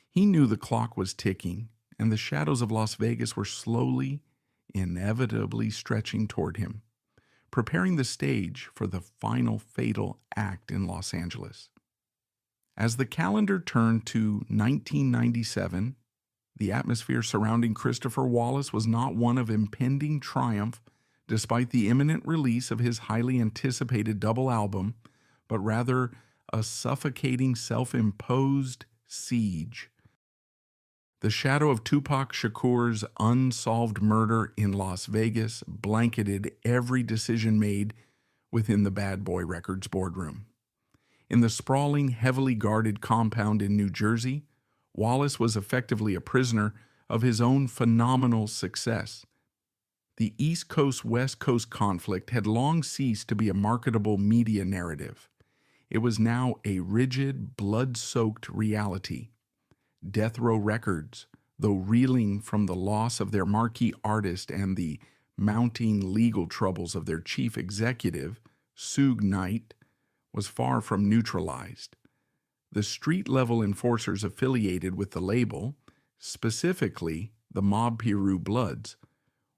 He knew the clock was ticking, and the shadows of Las Vegas were slowly, inevitably stretching toward him, preparing the stage for the final fatal act in Los Angeles. As the calendar turned to 1997, the atmosphere surrounding Christopher Wallace was not one of impending triumph despite the imminent release of his highly anticipated double album, but rather a suffocating, self-imposed siege. The shadow of Tupac Shakur's unsolved murder in Las Vegas blanketed every decision made within the Bad Boy Records boardroom. In the sprawling, heavily guarded compound in New Jersey, Wallace was effectively a prisoner of his own phenomenal success. The East Coast-West Coast conflict had long ceased to be a marketable media narrative. It was now a rigid, blood-soaked reality. Death Row Records, though reeling from the loss of their marquee artist and the mounting legal troubles of their chief executive, Suge Knight, was far from neutralized. The street-level enforcers affiliated with the label, specifically the Mob Piru Bloods,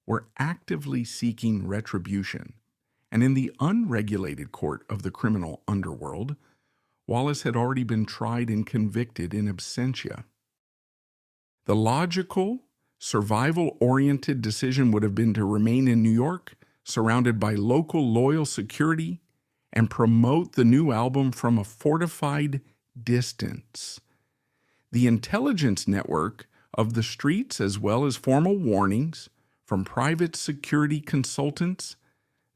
were actively seeking retribution, And in the unregulated court of the criminal underworld, Wallace had already been tried and convicted in absentia. The logical, survival-oriented decision would have been to remain in New York, surrounded by local loyal security, and promote the new album from a fortified distance. The intelligence network of the streets, as well as formal warnings from private security consultants,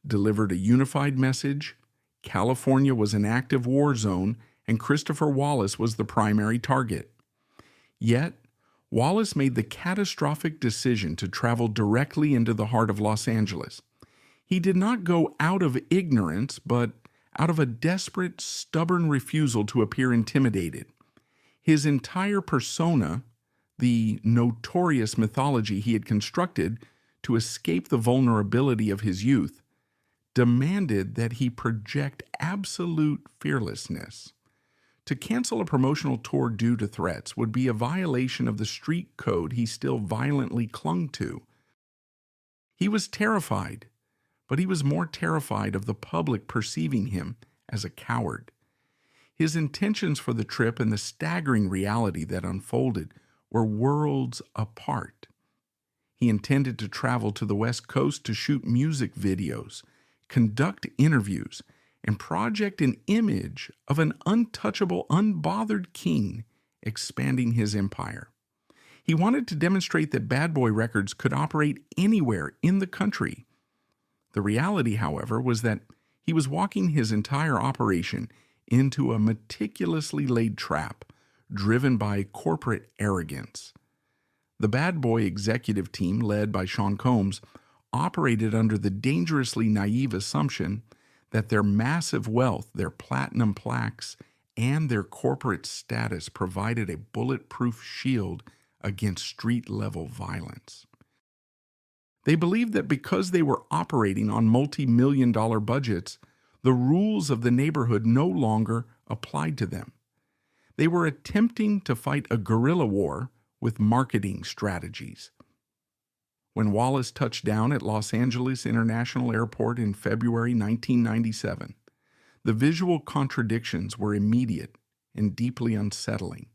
delivered a unified message. California was an active war zone, and Christopher Wallace was the primary target. Yet, Wallace made the catastrophic decision to travel directly into the heart of Los Angeles. He did not go out of ignorance, but out of a desperate, stubborn refusal to appear intimidated. His entire persona, the notorious mythology he had constructed to escape the vulnerability of his youth, demanded that he project absolute fearlessness. To cancel a promotional tour due to threats would be a violation of the street code he still violently clung to. He was terrified, but he was more terrified of the public perceiving him as a coward. His intentions for the trip and the staggering reality that unfolded were worlds apart. He intended to travel to the West Coast to shoot music videos, conduct interviews, and project an image of an untouchable, unbothered king expanding his empire. He wanted to demonstrate that Bad Boy Records could operate anywhere in the country. The reality, however, was that he was walking his entire operation into a meticulously laid trap, driven by corporate arrogance. The Bad Boy executive team, led by Sean Combs, operated under the dangerously naive assumption that their massive wealth, their platinum plaques, and their corporate status provided a bulletproof shield against street-level violence. They believed that because they were operating on multi-million-dollar budgets, the rules of the neighborhood no longer applied to them. They were attempting to fight a guerrilla war with marketing strategies. When Wallace touched down at Los Angeles International Airport in February 1997, the visual contradictions were immediate and deeply unsettling.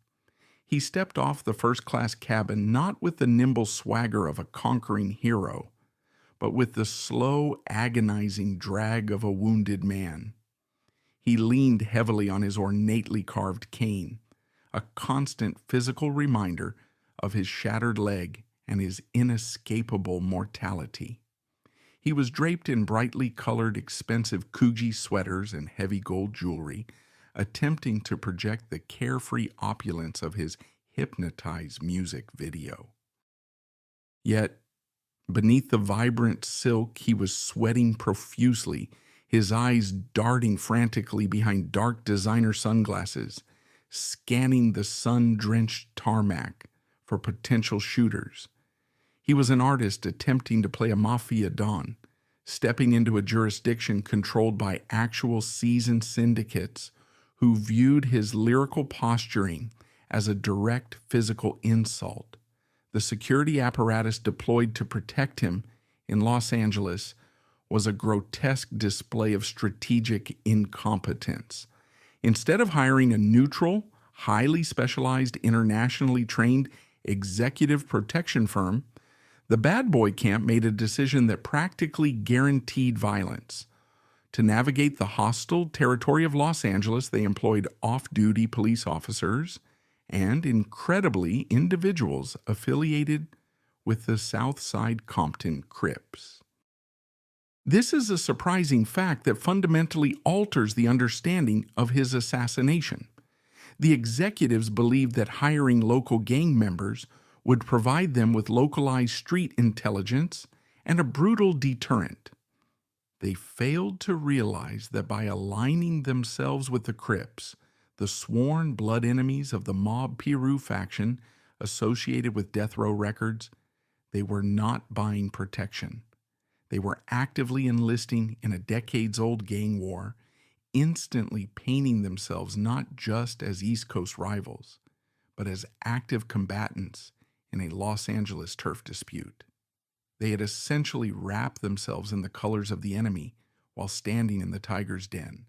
He stepped off the first-class cabin not with the nimble swagger of a conquering hero, but with the slow, agonizing drag of a wounded man. He leaned heavily on his ornately carved cane, a constant physical reminder of his shattered leg and his inescapable mortality. He was draped in brightly colored, expensive Coogi sweaters and heavy gold jewelry, attempting to project the carefree opulence of his hypnotized music video. Yet, beneath the vibrant silk, he was sweating profusely, his eyes darting frantically behind dark designer sunglasses, scanning the sun-drenched tarmac for potential shooters. He was an artist attempting to play a mafia don, stepping into a jurisdiction controlled by actual seasoned syndicates who viewed his lyrical posturing as a direct physical insult. The security apparatus deployed to protect him in Los Angeles was a grotesque display of strategic incompetence. Instead of hiring a neutral, highly specialized, internationally trained executive protection firm, the Bad Boy camp made a decision that practically guaranteed violence. To navigate the hostile territory of Los Angeles, they employed off-duty police officers and, incredibly, individuals affiliated with the Southside Compton Crips. This is a surprising fact that fundamentally alters the understanding of his assassination. The executives believed that hiring local gang members would provide them with localized street intelligence and a brutal deterrent. They failed to realize that by aligning themselves with the Crips, the sworn blood enemies of the Mob Piru faction associated with Death Row Records, they were not buying protection. They were actively enlisting in a decades-old gang war, instantly painting themselves not just as East Coast rivals, but as active combatants in a Los Angeles turf dispute. They had essentially wrapped themselves in the colors of the enemy while standing in the tiger's den.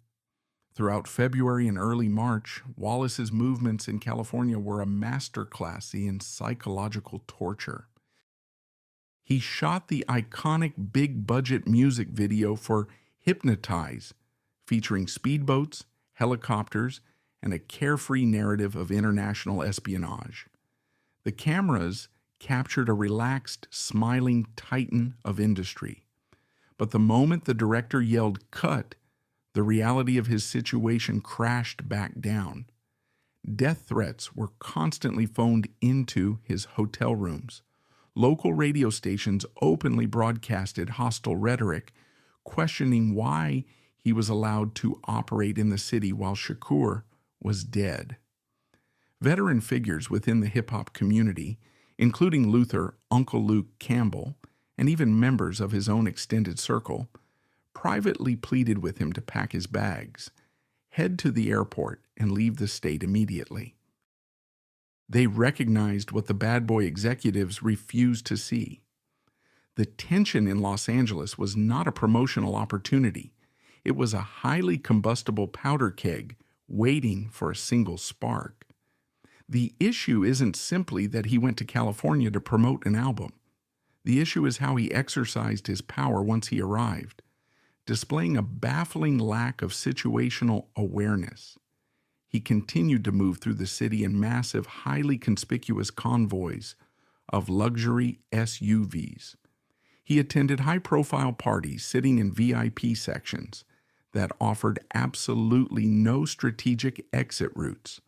Throughout February and early March, Wallace's movements in California were a masterclass in psychological torture. He shot the iconic big-budget music video for Hypnotize, featuring speedboats, helicopters, and a carefree narrative of international espionage. The cameras captured a relaxed, smiling titan of industry. But the moment the director yelled "cut," the reality of his situation crashed back down. Death threats were constantly phoned into his hotel rooms. Local radio stations openly broadcasted hostile rhetoric, questioning why he was allowed to operate in the city while Shakur was dead. Veteran figures within the hip-hop community, including Luther, Uncle Luke Campbell, and even members of his own extended circle, privately pleaded with him to pack his bags, head to the airport, and leave the state immediately. They recognized what the bad boy executives refused to see. The tension in Los Angeles was not a promotional opportunity. It was a highly combustible powder keg waiting for a single spark. The issue isn't simply that he went to California to promote an album. The issue is how he exercised his power once he arrived, displaying a baffling lack of situational awareness. He continued to move through the city in massive, highly conspicuous convoys of luxury SUVs. He attended high-profile parties sitting in VIP sections that offered absolutely no strategic exit routes,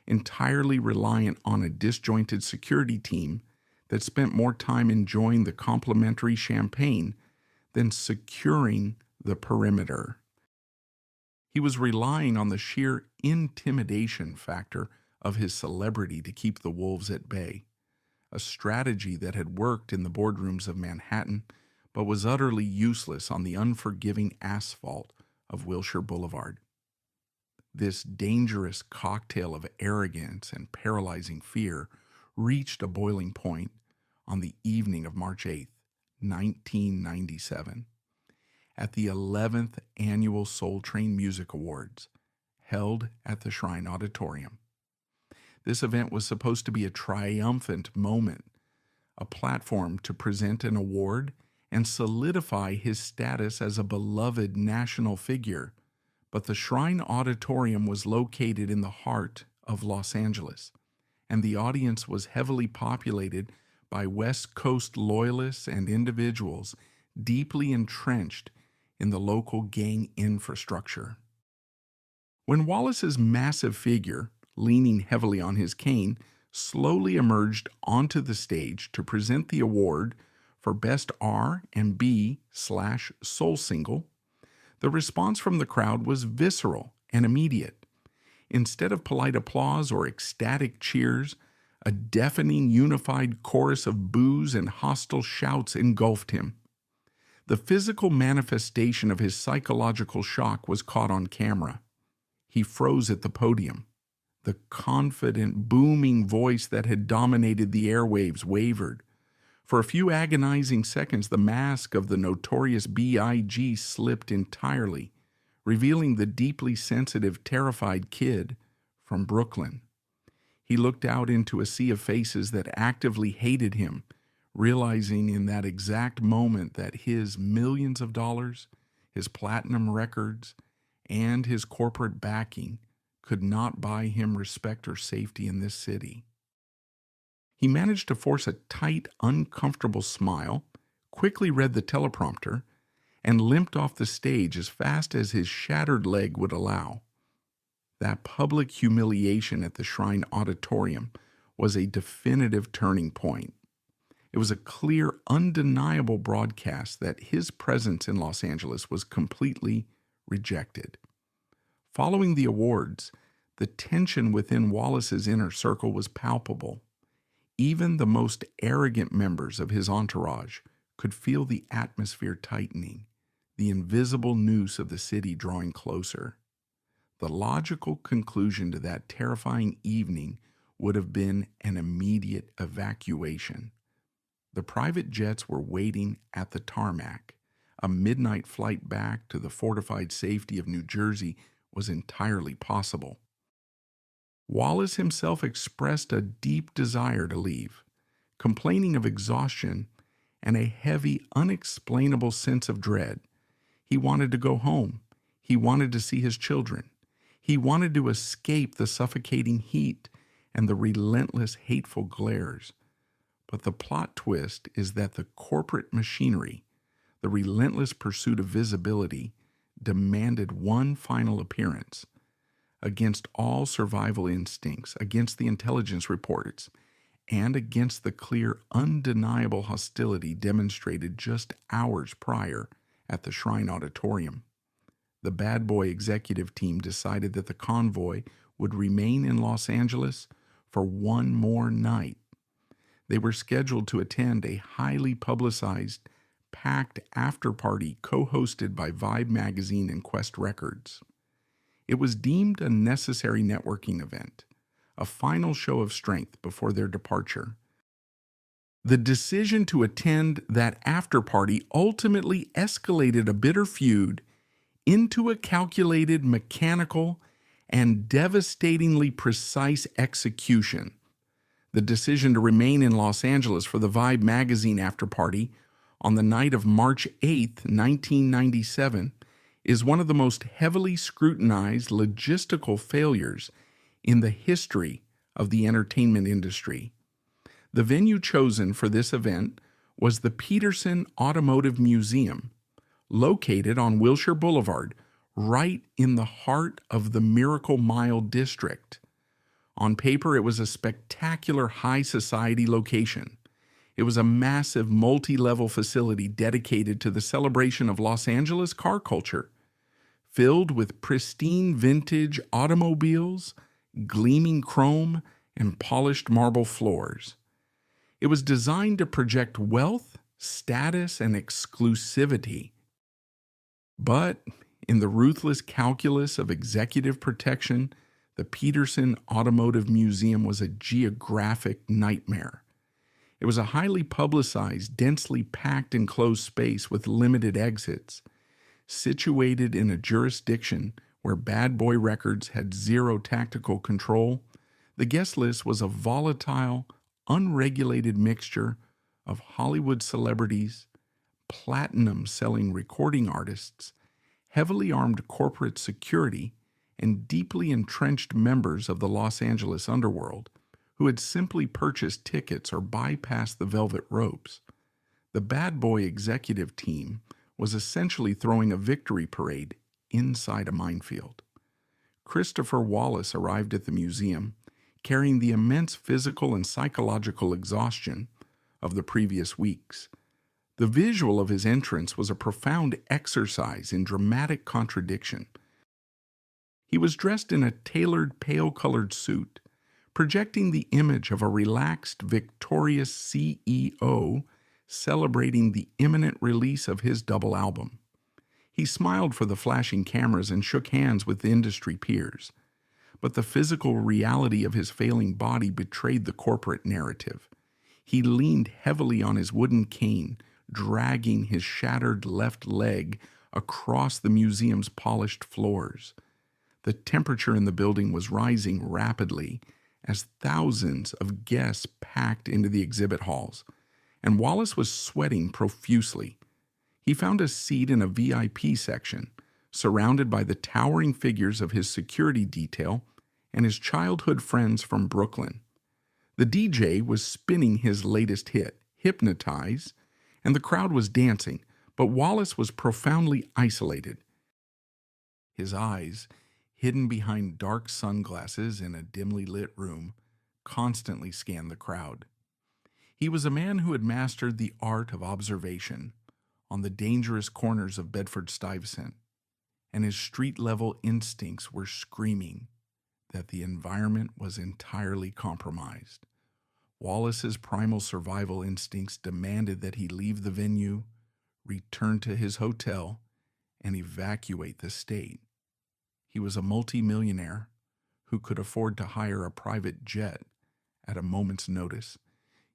entirely reliant on a disjointed security team that spent more time enjoying the complimentary champagne than securing the perimeter. He was relying on the sheer intimidation factor of his celebrity to keep the wolves at bay, a strategy that had worked in the boardrooms of Manhattan but was utterly useless on the unforgiving asphalt of Wilshire Boulevard. This dangerous cocktail of arrogance and paralyzing fear reached a boiling point on the evening of March 8, 1997, at the 11th Annual Soul Train Music Awards, held at the Shrine Auditorium. This event was supposed to be a triumphant moment, a platform to present an award and solidify his status as a beloved national figure. But the Shrine Auditorium was located in the heart of Los Angeles, and the audience was heavily populated by West Coast loyalists and individuals deeply entrenched in the local gang infrastructure. When Wallace's massive figure, leaning heavily on his cane, slowly emerged onto the stage to present the award for Best R&B/Soul Single, the response from the crowd was visceral and immediate. Instead of polite applause or ecstatic cheers, a deafening, unified chorus of boos and hostile shouts engulfed him. The physical manifestation of his psychological shock was caught on camera. He froze at the podium. The confident, booming voice that had dominated the airwaves wavered. For a few agonizing seconds, the mask of the Notorious B.I.G. slipped entirely, revealing the deeply sensitive, terrified kid from Brooklyn. He looked out into a sea of faces that actively hated him, realizing in that exact moment that his millions of dollars, his platinum records, and his corporate backing could not buy him respect or safety in this city. He managed to force a tight, uncomfortable smile, quickly read the teleprompter, and limped off the stage as fast as his shattered leg would allow. That public humiliation at the Shrine Auditorium was a definitive turning point. It was a clear, undeniable broadcast that his presence in Los Angeles was completely rejected. Following the awards, the tension within Wallace's inner circle was palpable. Even the most arrogant members of his entourage could feel the atmosphere tightening, the invisible noose of the city drawing closer. The logical conclusion to that terrifying evening would have been an immediate evacuation. The private jets were waiting at the tarmac, a midnight flight back to the fortified safety of New Jersey was entirely possible. Wallace himself expressed a deep desire to leave, complaining of exhaustion and a heavy, unexplainable sense of dread. He wanted to go home. He wanted to see his children. He wanted to escape the suffocating heat and the relentless, hateful glares. But the plot twist is that the corporate machinery, the relentless pursuit of visibility, demanded one final appearance. Against all survival instincts, against the intelligence reports, and against the clear, undeniable hostility demonstrated just hours prior at the Shrine Auditorium, the Bad Boy executive team decided that the convoy would remain in Los Angeles for one more night. They were scheduled to attend a highly publicized, packed after-party co-hosted by Vibe magazine and Quest Records. It was deemed a necessary networking event, a final show of strength before their departure. The decision to attend that after-party ultimately escalated a bitter feud into a calculated, mechanical, and devastatingly precise execution. The decision to remain in Los Angeles for the Vibe magazine after-party on the night of March 8, 1997, is one of the most heavily scrutinized logistical failures in the history of the entertainment industry. The venue chosen for this event was the Peterson Automotive Museum, located on Wilshire Boulevard, right in the heart of the Miracle Mile district. On paper, it was a spectacular high society location. It was a massive multi-level facility dedicated to the celebration of Los Angeles car culture, filled with pristine vintage automobiles, gleaming chrome, and polished marble floors. It was designed to project wealth, status, and exclusivity. But in the ruthless calculus of executive protection, the Peterson Automotive Museum was a geographic nightmare. It was a highly publicized, densely packed enclosed space with limited exits. Situated in a jurisdiction where Bad Boy Records had zero tactical control, the guest list was a volatile, unregulated mixture of Hollywood celebrities, platinum-selling recording artists, heavily armed corporate security, and deeply entrenched members of the Los Angeles underworld who had simply purchased tickets or bypassed the velvet ropes. The Bad Boy executive team was essentially throwing a victory parade inside a minefield. Christopher Wallace arrived at the museum carrying the immense physical and psychological exhaustion of the previous weeks. The visual of his entrance was a profound exercise in dramatic contradiction. He was dressed in a tailored, pale-colored suit, projecting the image of a relaxed, victorious CEO celebrating the imminent release of his double album. He smiled for the flashing cameras and shook hands with industry peers. But the physical reality of his failing body betrayed the corporate narrative. He leaned heavily on his wooden cane, dragging his shattered left leg across the museum's polished floors. The temperature in the building was rising rapidly as thousands of guests packed into the exhibit halls, and Wallace was sweating profusely. He found a seat in a VIP section, surrounded by the towering figures of his security detail and his childhood friends from Brooklyn. The DJ was spinning his latest hit, Hypnotize, and the crowd was dancing, but Wallace was profoundly isolated. His eyes, hidden behind dark sunglasses in a dimly lit room, constantly scanned the crowd. He was a man who had mastered the art of observation on the dangerous corners of Bedford-Stuyvesant, and his street-level instincts were screaming that the environment was entirely compromised. Wallace's primal survival instincts demanded that he leave the venue, return to his hotel, and evacuate the state. He was a multimillionaire who could afford to hire a private jet at a moment's notice,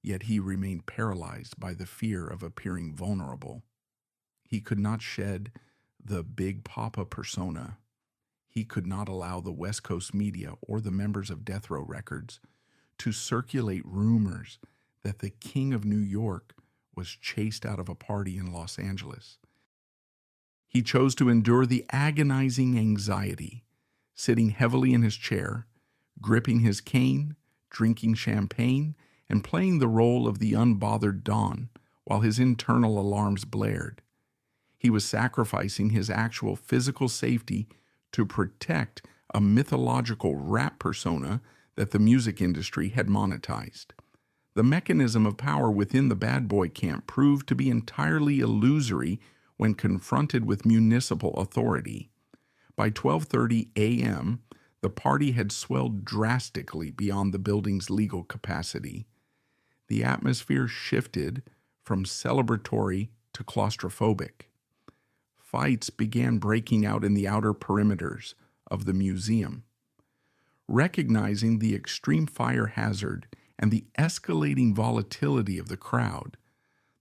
yet he remained paralyzed by the fear of appearing vulnerable. He could not shed the Big Papa persona. He could not allow the West Coast media or the members of Death Row Records to circulate rumors that the King of New York was chased out of a party in Los Angeles. He chose to endure the agonizing anxiety, sitting heavily in his chair, gripping his cane, drinking champagne, and playing the role of the unbothered Don while his internal alarms blared. He was sacrificing his actual physical safety to protect a mythological rap persona that the music industry had monetized. The mechanism of power within the bad boy camp proved to be entirely illusory when confronted with municipal authority. By 12:30 a.m., the party had swelled drastically beyond the building's legal capacity. The atmosphere shifted from celebratory to claustrophobic. Fights began breaking out in the outer perimeters of the museum. Recognizing the extreme fire hazard and the escalating volatility of the crowd,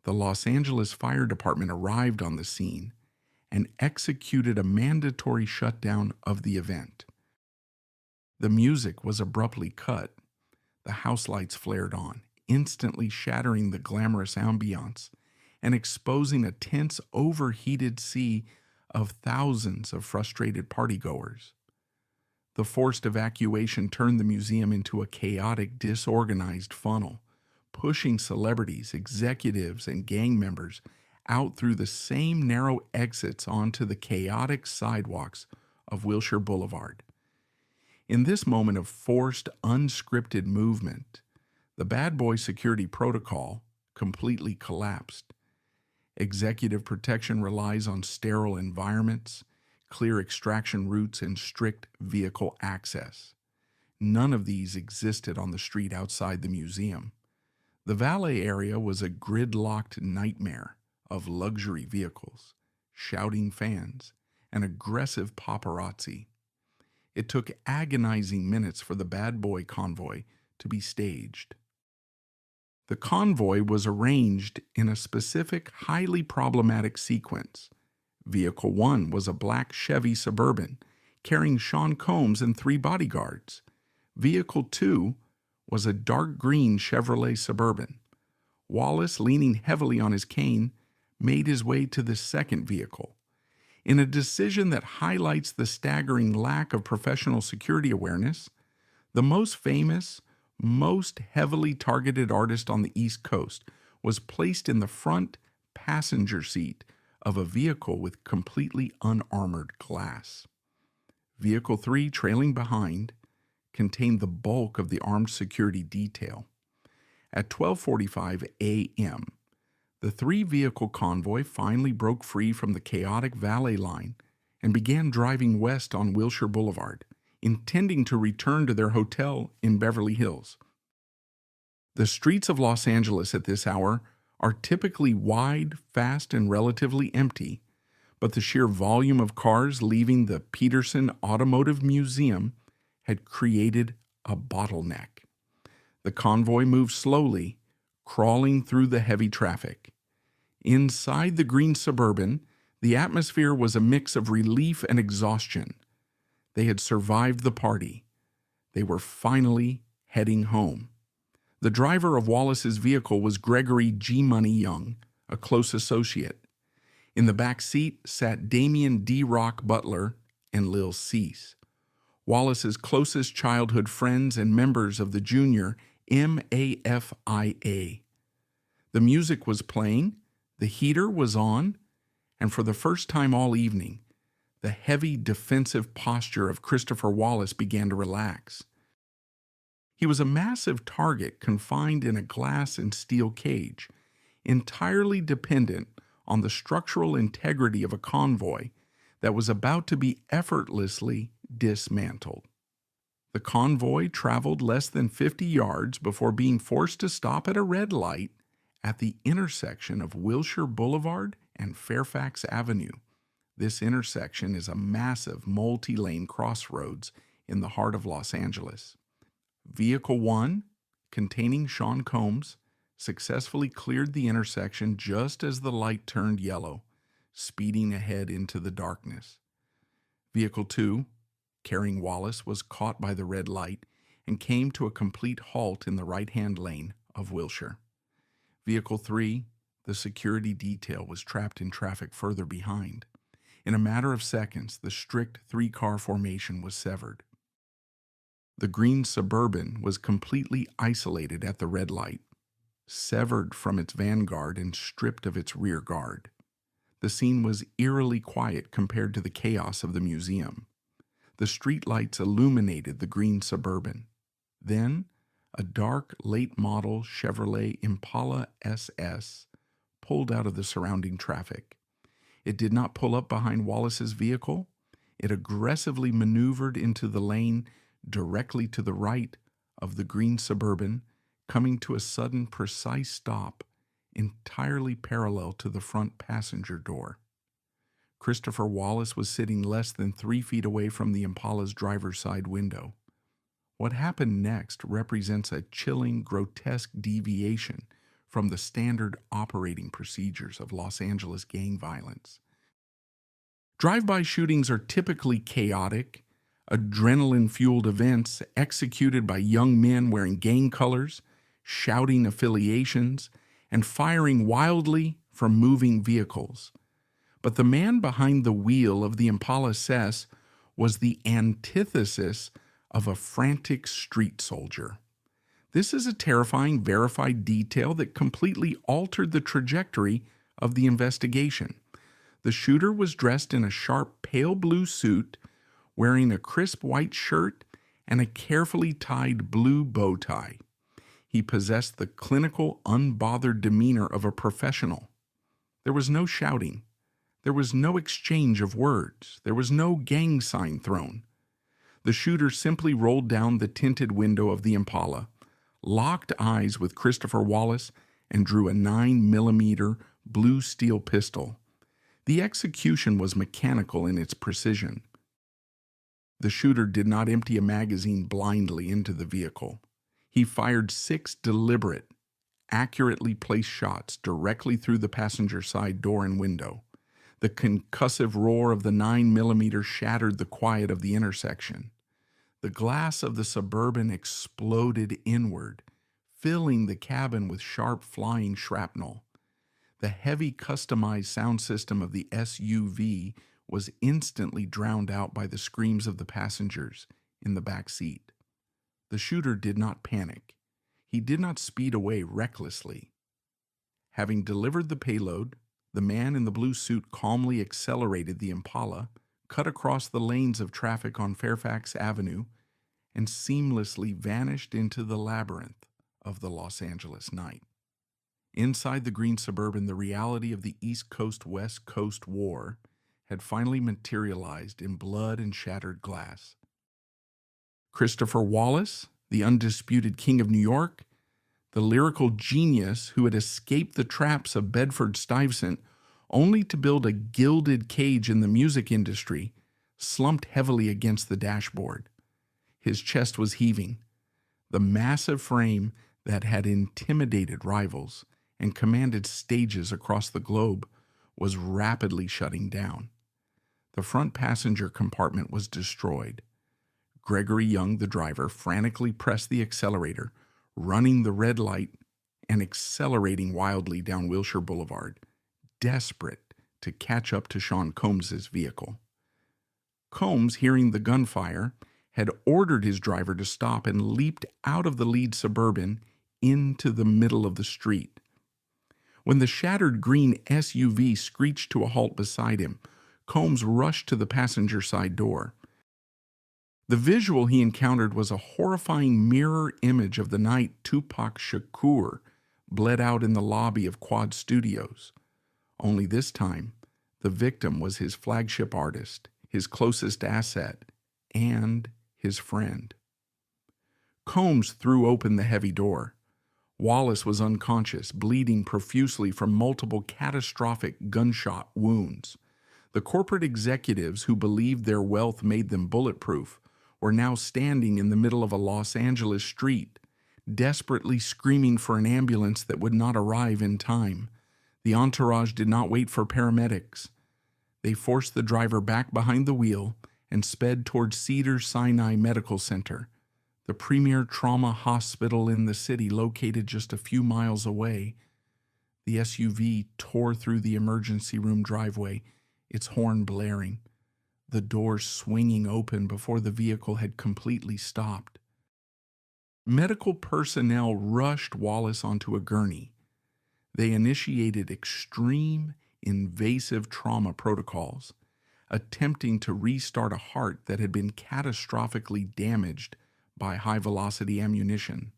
the Los Angeles Fire Department arrived on the scene and executed a mandatory shutdown of the event. The music was abruptly cut. The house lights flared on, instantly shattering the glamorous ambiance and exposing a tense, overheated sea of thousands of frustrated partygoers. The forced evacuation turned the museum into a chaotic, disorganized funnel, pushing celebrities, executives, and gang members out through the same narrow exits onto the chaotic sidewalks of Wilshire Boulevard. In this moment of forced, unscripted movement, the bad boy security protocol completely collapsed. Executive protection relies on sterile environments, clear extraction routes, and strict vehicle access. None of these existed on the street outside the museum. The valet area was a gridlocked nightmare of luxury vehicles, shouting fans, and aggressive paparazzi. It took agonizing minutes for the bad boy convoy to be staged. The convoy was arranged in a specific, highly problematic sequence. Vehicle 1 was a black Chevy Suburban, carrying Sean Combs and 3 bodyguards. Vehicle 2 was a dark green Chevrolet Suburban. Wallace, leaning heavily on his cane, made his way to the second vehicle. In a decision that highlights the staggering lack of professional security awareness, the most famous, most heavily targeted artist on the East Coast was placed in the front passenger seat of a vehicle with completely unarmored glass. Vehicle 3, trailing behind, contained the bulk of the armed security detail. At 12:45 a.m., the 3-vehicle convoy finally broke free from the chaotic valet line and began driving west on Wilshire Boulevard, intending to return to their hotel in Beverly Hills. The streets of Los Angeles at this hour are typically wide, fast, and relatively empty, but the sheer volume of cars leaving the Peterson Automotive Museum had created a bottleneck. The convoy moved slowly, crawling through the heavy traffic. Inside the green Suburban, the atmosphere was a mix of relief and exhaustion. They had survived the party. They were finally heading home. The driver of Wallace's vehicle was Gregory G. Money Young, a close associate. In the back seat sat Damian D. Rock Butler and Lil Cease, Wallace's closest childhood friends and members of the junior MAFIA. The music was playing, the heater was on, and for the first time all evening, the heavy defensive posture of Christopher Wallace began to relax. He was a massive target confined in a glass and steel cage, entirely dependent on the structural integrity of a convoy that was about to be effortlessly dismantled. The convoy traveled less than 50 yards before being forced to stop at a red light at the intersection of Wilshire Boulevard and Fairfax Avenue. This intersection is a massive multi-lane crossroads in the heart of Los Angeles. Vehicle 1, containing Sean Combs, successfully cleared the intersection just as the light turned yellow, speeding ahead into the darkness. Vehicle 2, carrying Wallace, was caught by the red light and came to a complete halt in the right-hand lane of Wilshire. Vehicle 3, the security detail, was trapped in traffic further behind. In a matter of seconds, the strict three-car formation was severed. The green Suburban was completely isolated at the red light, severed from its vanguard and stripped of its rear guard. The scene was eerily quiet compared to the chaos of the museum. The streetlights illuminated the green Suburban. Then, a dark, late-model Chevrolet Impala SS pulled out of the surrounding traffic. It did not pull up behind Wallace's vehicle. It aggressively maneuvered into the lane directly to the right of the green Suburban, coming to a sudden, precise stop entirely parallel to the front passenger door. Christopher Wallace was sitting less than 3 feet away from the Impala's driver's side window. What happened next represents a chilling, grotesque deviation from the standard operating procedures of Los Angeles gang violence. Drive-by shootings are typically chaotic, adrenaline-fueled events executed by young men wearing gang colors, shouting affiliations, and firing wildly from moving vehicles. But the man behind the wheel of the Impala SS was the antithesis of a frantic street soldier. This is a terrifying, verified detail that completely altered the trajectory of the investigation. The shooter was dressed in a sharp pale blue suit, wearing a crisp white shirt and a carefully tied blue bow tie. He possessed the clinical, unbothered demeanor of a professional. There was no shouting. There was no exchange of words. There was no gang sign thrown. The shooter simply rolled down the tinted window of the Impala, locked eyes with Christopher Wallace, and drew a 9mm blue steel pistol. The execution was mechanical in its precision. The shooter did not empty a magazine blindly into the vehicle. He fired 6 deliberate, accurately placed shots directly through the passenger side door and window. The concussive roar of the 9mm shattered the quiet of the intersection. The glass of the Suburban exploded inward, filling the cabin with sharp flying shrapnel. The heavy customized sound system of the SUV was instantly drowned out by the screams of the passengers in the back seat. The shooter did not panic. He did not speed away recklessly. Having delivered the payload, the man in the blue suit calmly accelerated the Impala, cut across the lanes of traffic on Fairfax Avenue, and seamlessly vanished into the labyrinth of the Los Angeles night. Inside the green Suburban, the reality of the East Coast-West Coast War had finally materialized in blood and shattered glass. Christopher Wallace, the undisputed king of New York, the lyrical genius who had escaped the traps of Bedford-Stuyvesant only to build a gilded cage in the music industry, slumped heavily against the dashboard. His chest was heaving. The massive frame that had intimidated rivals and commanded stages across the globe was rapidly shutting down. The front passenger compartment was destroyed. Gregory Young, the driver, frantically pressed the accelerator, running the red light and accelerating wildly down Wilshire Boulevard, desperate to catch up to Sean Combs's vehicle. Combs, hearing the gunfire, had ordered his driver to stop and leaped out of the lead Suburban into the middle of the street. When the shattered green SUV screeched to a halt beside him, Combs rushed to the passenger side door. The visual he encountered was a horrifying mirror image of the night Tupac Shakur bled out in the lobby of Quad Studios. Only this time, the victim was his flagship artist, his closest asset, and his friend. Combs threw open the heavy door. Wallace was unconscious, bleeding profusely from multiple catastrophic gunshot wounds. The corporate executives who believed their wealth made them bulletproof were now standing in the middle of a Los Angeles street, desperately screaming for an ambulance that would not arrive in time. The entourage did not wait for paramedics. They forced the driver back behind the wheel and sped towards Cedars-Sinai Medical Center, the premier trauma hospital in the city located just a few miles away. The SUV tore through the emergency room driveway, its horn blaring, the doors swinging open before the vehicle had completely stopped. Medical personnel rushed Wallace onto a gurney. They initiated extreme, invasive trauma protocols, attempting to restart a heart that had been catastrophically damaged by high-velocity ammunition.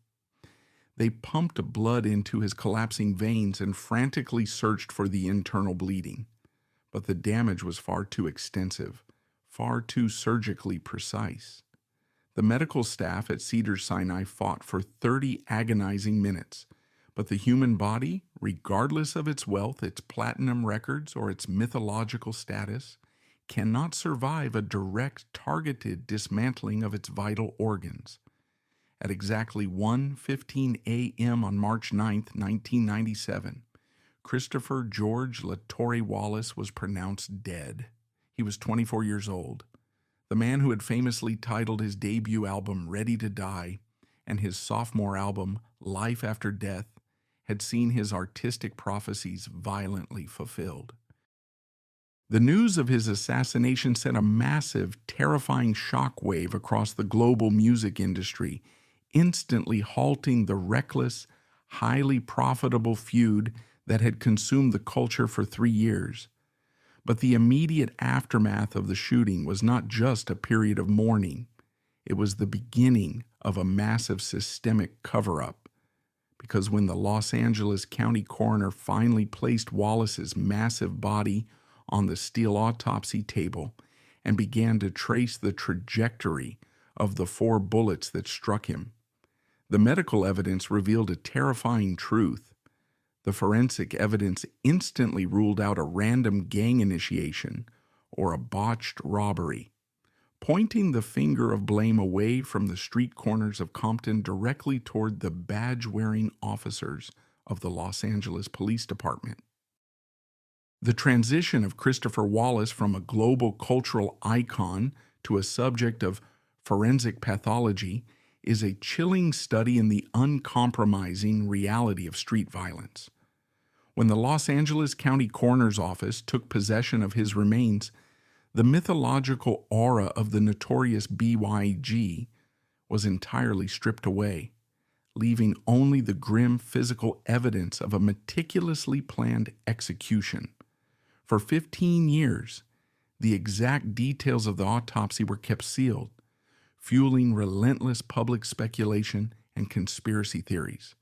They pumped blood into his collapsing veins and frantically searched for the internal bleeding. But the damage was far too extensive, far too surgically precise. The medical staff at Cedars-Sinai fought for 30 agonizing minutes, but the human body, regardless of its wealth, its platinum records, or its mythological status, cannot survive a direct, targeted dismantling of its vital organs. At exactly 1:15 a.m. on March 9, 1997, Christopher George Latore Wallace was pronounced dead. He was 24 years old. The man who had famously titled his debut album Ready to Die and his sophomore album Life After Death had seen his artistic prophecies violently fulfilled. The news of his assassination sent a massive, terrifying shockwave across the global music industry, instantly halting the reckless, highly profitable feud that had consumed the culture for 3 years. But the immediate aftermath of the shooting was not just a period of mourning. It was the beginning of a massive systemic cover-up. Because when the Los Angeles County coroner finally placed Wallace's massive body on the steel autopsy table and began to trace the trajectory of the 4 bullets that struck him, the medical evidence revealed a terrifying truth. The forensic evidence instantly ruled out a random gang initiation or a botched robbery, pointing the finger of blame away from the street corners of Compton directly toward the badge-wearing officers of the Los Angeles Police Department. The transition of Christopher Wallace from a global cultural icon to a subject of forensic pathology is a chilling study in the uncompromising reality of street violence. When the Los Angeles County Coroner's Office took possession of his remains, the mythological aura of the Notorious B.I.G. was entirely stripped away, leaving only the grim physical evidence of a meticulously planned execution. For 15 years, the exact details of the autopsy were kept sealed, fueling relentless public speculation and conspiracy theories.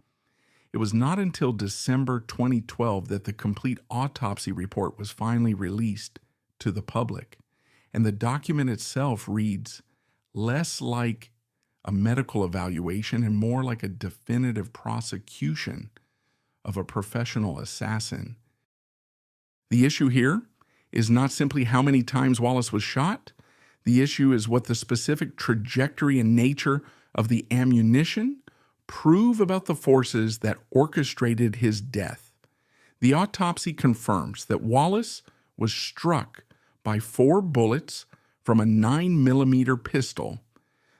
It was not until December 2012 that the complete autopsy report was finally released to the public, and the document itself reads less like a medical evaluation and more like a definitive prosecution of a professional assassin. The issue here is not simply how many times Wallace was shot. The issue is what the specific trajectory and nature of the ammunition prove about the forces that orchestrated his death. The autopsy confirms that Wallace was struck by 4 bullets from a 9mm pistol.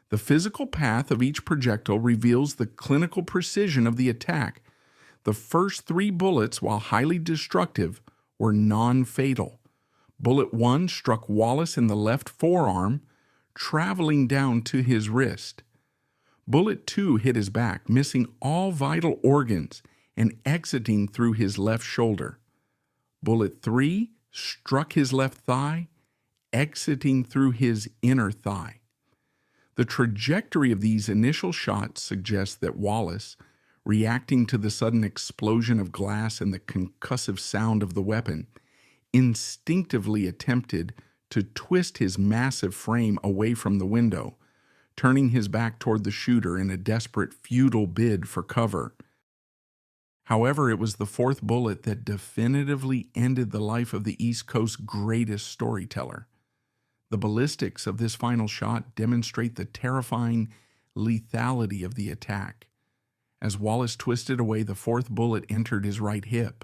The physical path of each projectile reveals the clinical precision of the attack. The first 3 bullets, while highly destructive, were non-fatal. Bullet 1 struck Wallace in the left forearm, traveling down to his wrist. Bullet 2 hit his back, missing all vital organs and exiting through his left shoulder. Bullet 3 struck his left thigh, exiting through his inner thigh. The trajectory of these initial shots suggests that Wallace, reacting to the sudden explosion of glass and the concussive sound of the weapon, instinctively attempted to twist his massive frame away from the window, turning his back toward the shooter in a desperate, futile bid for cover. However, it was the 4th bullet that definitively ended the life of the East Coast's greatest storyteller. The ballistics of this final shot demonstrate the terrifying lethality of the attack. As Wallace twisted away, the 4th bullet entered his right hip.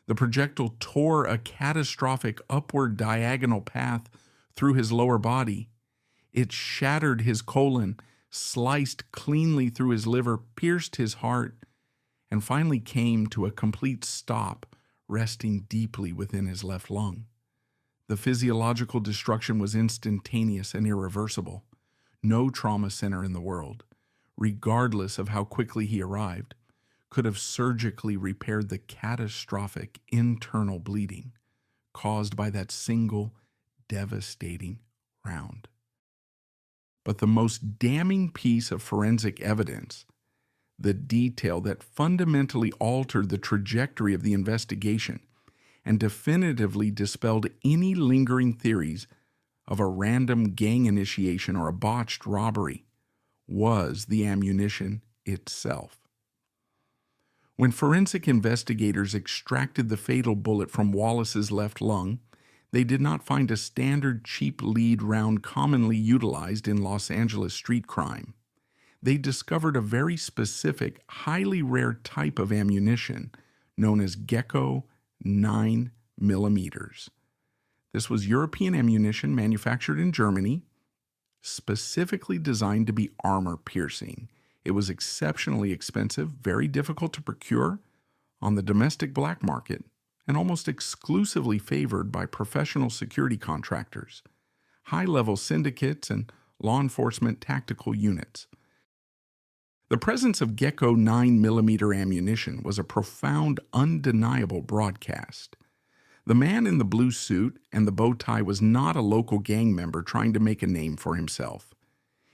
The projectile tore a catastrophic upward diagonal path through his lower body. It shattered his colon, sliced cleanly through his liver, pierced his heart, and finally came to a complete stop, resting deeply within his left lung. The physiological destruction was instantaneous and irreversible. No trauma center in the world, regardless of how quickly he arrived, could have surgically repaired the catastrophic internal bleeding caused by that single devastating round. But the most damning piece of forensic evidence, the detail that fundamentally altered the trajectory of the investigation and definitively dispelled any lingering theories of a random gang initiation or a botched robbery, was the ammunition itself. When forensic investigators extracted the fatal bullet from Wallace's left lung, they did not find a standard cheap lead round commonly utilized in Los Angeles street crime. They discovered a very specific, highly rare type of ammunition known as Gecko 9mm. This was European ammunition manufactured in Germany, specifically designed to be armor-piercing. It was exceptionally expensive, very difficult to procure on the domestic black market, and almost exclusively favored by professional security contractors, high-level syndicates, and law enforcement tactical units. The presence of Gecko 9mm ammunition was a profound, undeniable broadcast. The man in the blue suit and the bow tie was not a local gang member trying to make a name for himself.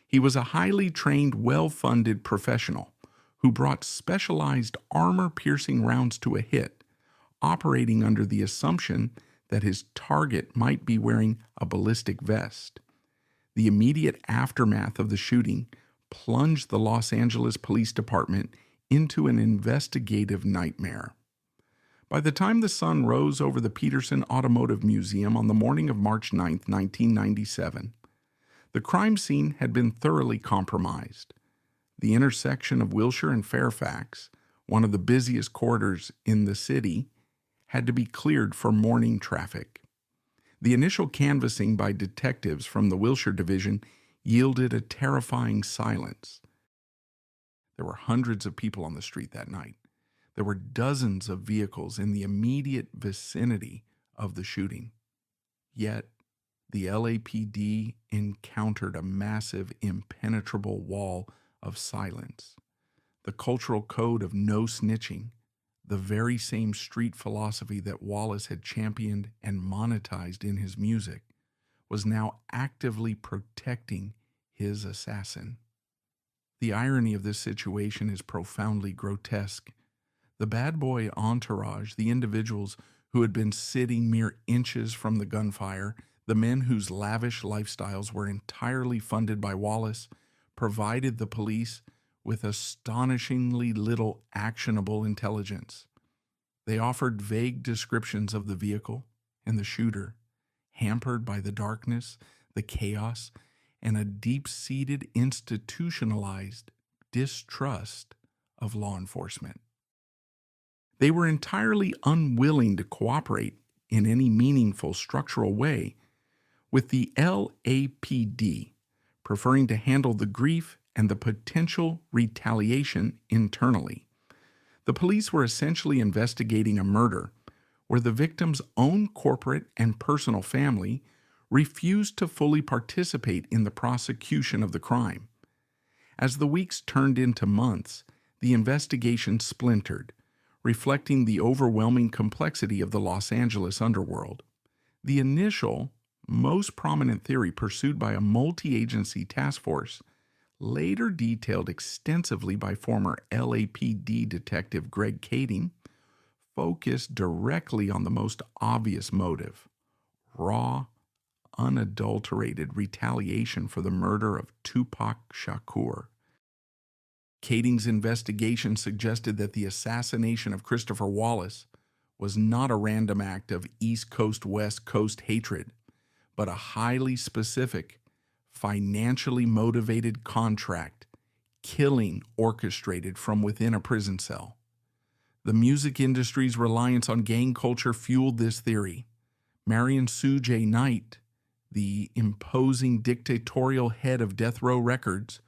He was a highly trained, well-funded professional who brought specialized armor-piercing rounds to a hit, operating under the assumption that his target might be wearing a ballistic vest. The immediate aftermath of the shooting plunged the Los Angeles Police Department into an investigative nightmare. By the time the sun rose over the Peterson Automotive Museum on the morning of March 9, 1997, the crime scene had been thoroughly compromised. The intersection of Wilshire and Fairfax, one of the busiest corridors in the city, had to be cleared for morning traffic. The initial canvassing by detectives from the Wilshire Division yielded a terrifying silence. There were hundreds of people on the street that night. There were dozens of vehicles in the immediate vicinity of the shooting. Yet, the LAPD encountered a massive, impenetrable wall of silence. The cultural code of no snitching, the very same street philosophy that Wallace had championed and monetized in his music, was now actively protecting his assassin. The irony of this situation is profoundly grotesque. The bad boy entourage, the individuals who had been sitting mere inches from the gunfire, the men whose lavish lifestyles were entirely funded by Wallace, provided the police with astonishingly little actionable intelligence. They offered vague descriptions of the vehicle and the shooter, hampered by the darkness, the chaos, and a deep-seated institutionalized distrust of law enforcement. They were entirely unwilling to cooperate in any meaningful structural way, with the LAPD preferring to handle the grief and the potential retaliation internally. The police were essentially investigating a murder where the victim's own corporate and personal family refused to fully participate in the prosecution of the crime. As the weeks turned into months, the investigation splintered, reflecting the overwhelming complexity of the Los Angeles underworld. The initial, most prominent theory pursued by a multi-agency task force, later detailed extensively by former LAPD detective Greg Kading, focused directly on the most obvious motive: raw, unadulterated retaliation for the murder of Tupac Shakur. Kading's investigation suggested that the assassination of Christopher Wallace was not a random act of East Coast-West Coast hatred, but a highly specific, financially motivated contract, killing orchestrated from within a prison cell. The music industry's reliance on gang culture fueled this theory. Marion Sue J. Knight, the imposing dictatorial head of Death Row Records,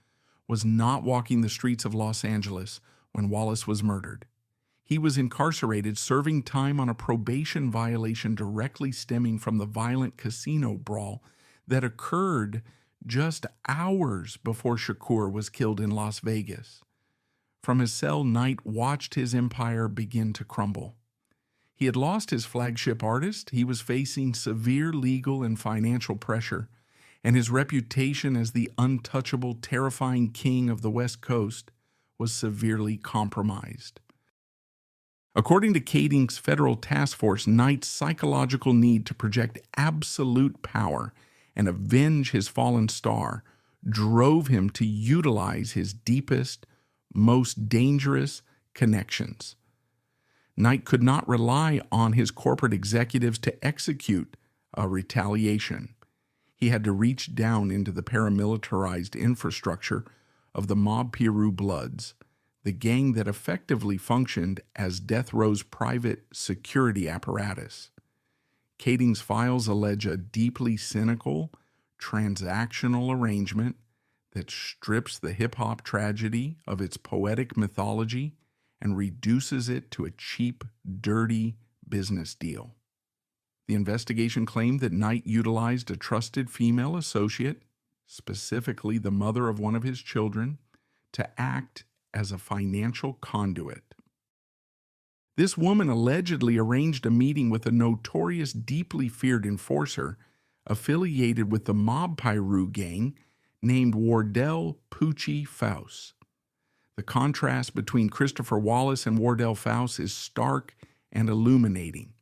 was not walking the streets of Los Angeles when Wallace was murdered. He was incarcerated, serving time on a probation violation directly stemming from the violent casino brawl that occurred just hours before Shakur was killed in Las Vegas. From his cell, Knight watched his empire begin to crumble. He had lost his flagship artist, he was facing severe legal and financial pressure, and his reputation as the untouchable, terrifying king of the West Coast was severely compromised. According to Kading's federal task force, Knight's psychological need to project absolute power and avenge his fallen star drove him to utilize his deepest, most dangerous connections. Knight could not rely on his corporate executives to execute a retaliation. He had to reach down into the paramilitarized infrastructure of the Mob Piru Bloods, the gang that effectively functioned as Death Row's private security apparatus. Kading's files allege a deeply cynical, transactional arrangement that strips the hip-hop tragedy of its poetic mythology and reduces it to a cheap, dirty business deal. The investigation claimed that Knight utilized a trusted female associate, specifically the mother of one of his children, to act as a financial conduit. This woman allegedly arranged a meeting with a notorious, deeply feared enforcer affiliated with the Mob Piru gang named Wardell Poochie Faust. The contrast between Christopher Wallace and Wardell Faust is stark and illuminating.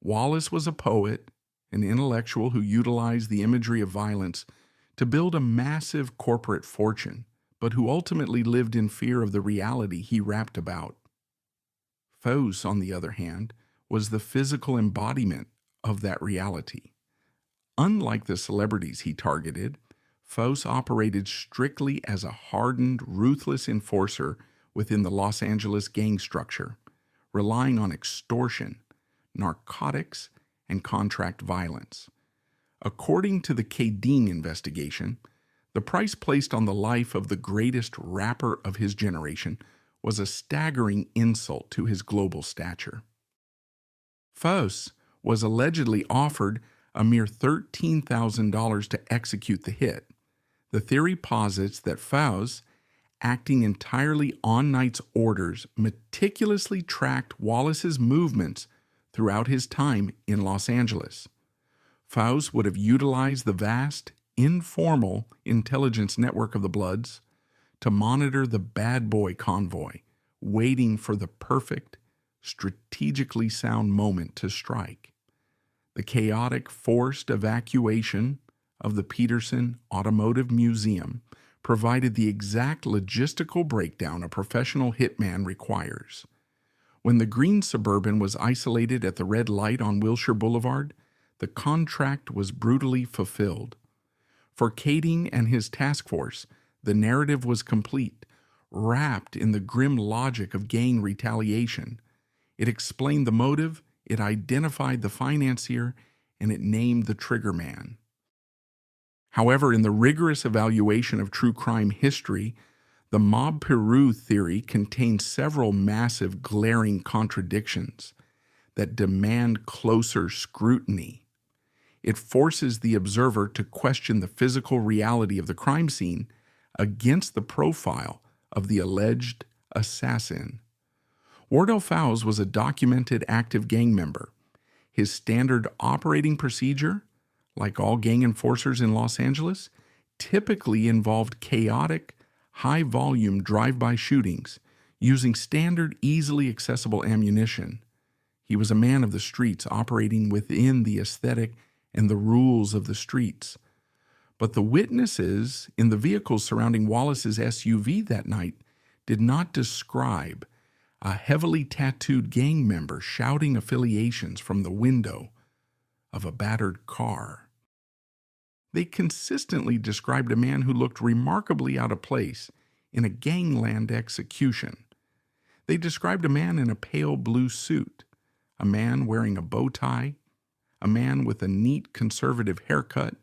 Wallace was a poet, an intellectual who utilized the imagery of violence to build a massive corporate fortune, but who ultimately lived in fear of the reality he rapped about. Faust, on the other hand, was the physical embodiment of that reality. Unlike the celebrities he targeted, Faust operated strictly as a hardened, ruthless enforcer within the Los Angeles gang structure, relying on extortion, narcotics, and contract violence. According to the Kading investigation, the price placed on the life of the greatest rapper of his generation was a staggering insult to his global stature. Faust was allegedly offered a mere $13,000 to execute the hit. The theory posits that Faust, acting entirely on Knight's orders, meticulously tracked Wallace's movements throughout his time in Los Angeles. Faust would have utilized the vast, informal intelligence network of the Bloods to monitor the bad boy convoy, waiting for the perfect, strategically sound moment to strike. The chaotic, forced evacuation of the Peterson Automotive Museum provided the exact logistical breakdown a professional hitman requires. When the green Suburban was isolated at the red light on Wilshire Boulevard, the contract was brutally fulfilled. For Kading and his task force, the narrative was complete, wrapped in the grim logic of gang retaliation. It explained the motive, it identified the financier, and it named the trigger man. However, in the rigorous evaluation of true crime history, the Mob Piru theory contains several massive, glaring contradictions that demand closer scrutiny. It forces the observer to question the physical reality of the crime scene against the profile of the alleged assassin. Wardell Faust was a documented active gang member. His standard operating procedure, like all gang enforcers in Los Angeles, typically involved chaotic, high-volume drive-by shootings using standard, easily accessible ammunition. He was a man of the streets, operating within the aesthetic and the rules of the streets. But the witnesses in the vehicles surrounding Wallace's SUV that night did not describe a heavily tattooed gang member shouting affiliations from the window of a battered car. They consistently described a man who looked remarkably out of place in a gangland execution. They described a man in a pale blue suit, a man wearing a bow tie, a man with a neat conservative haircut,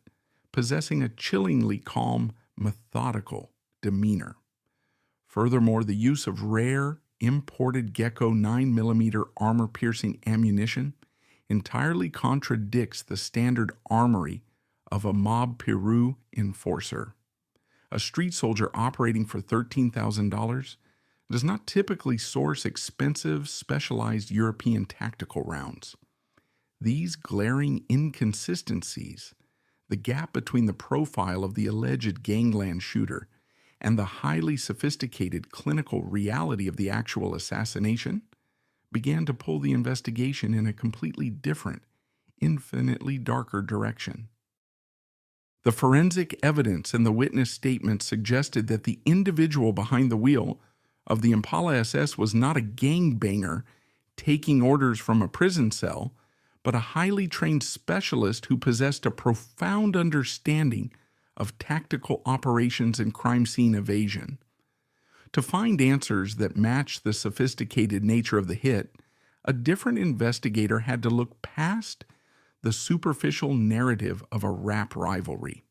possessing a chillingly calm, methodical demeanor. Furthermore, the use of rare, imported Gecko 9mm armor-piercing ammunition entirely contradicts the standard armory of a mob Peru enforcer. A street soldier operating for $13,000 does not typically source expensive, specialized European tactical rounds. These glaring inconsistencies, the gap between the profile of the alleged gangland shooter and the highly sophisticated clinical reality of the actual assassination, began to pull the investigation in a completely different, infinitely darker direction. The forensic evidence and the witness statements suggested that the individual behind the wheel of the Impala SS was not a gangbanger taking orders from a prison cell, but a highly trained specialist who possessed a profound understanding of tactical operations and crime scene evasion. To find answers that matched the sophisticated nature of the hit, a different investigator had to look past the superficial narrative of a rap rivalry.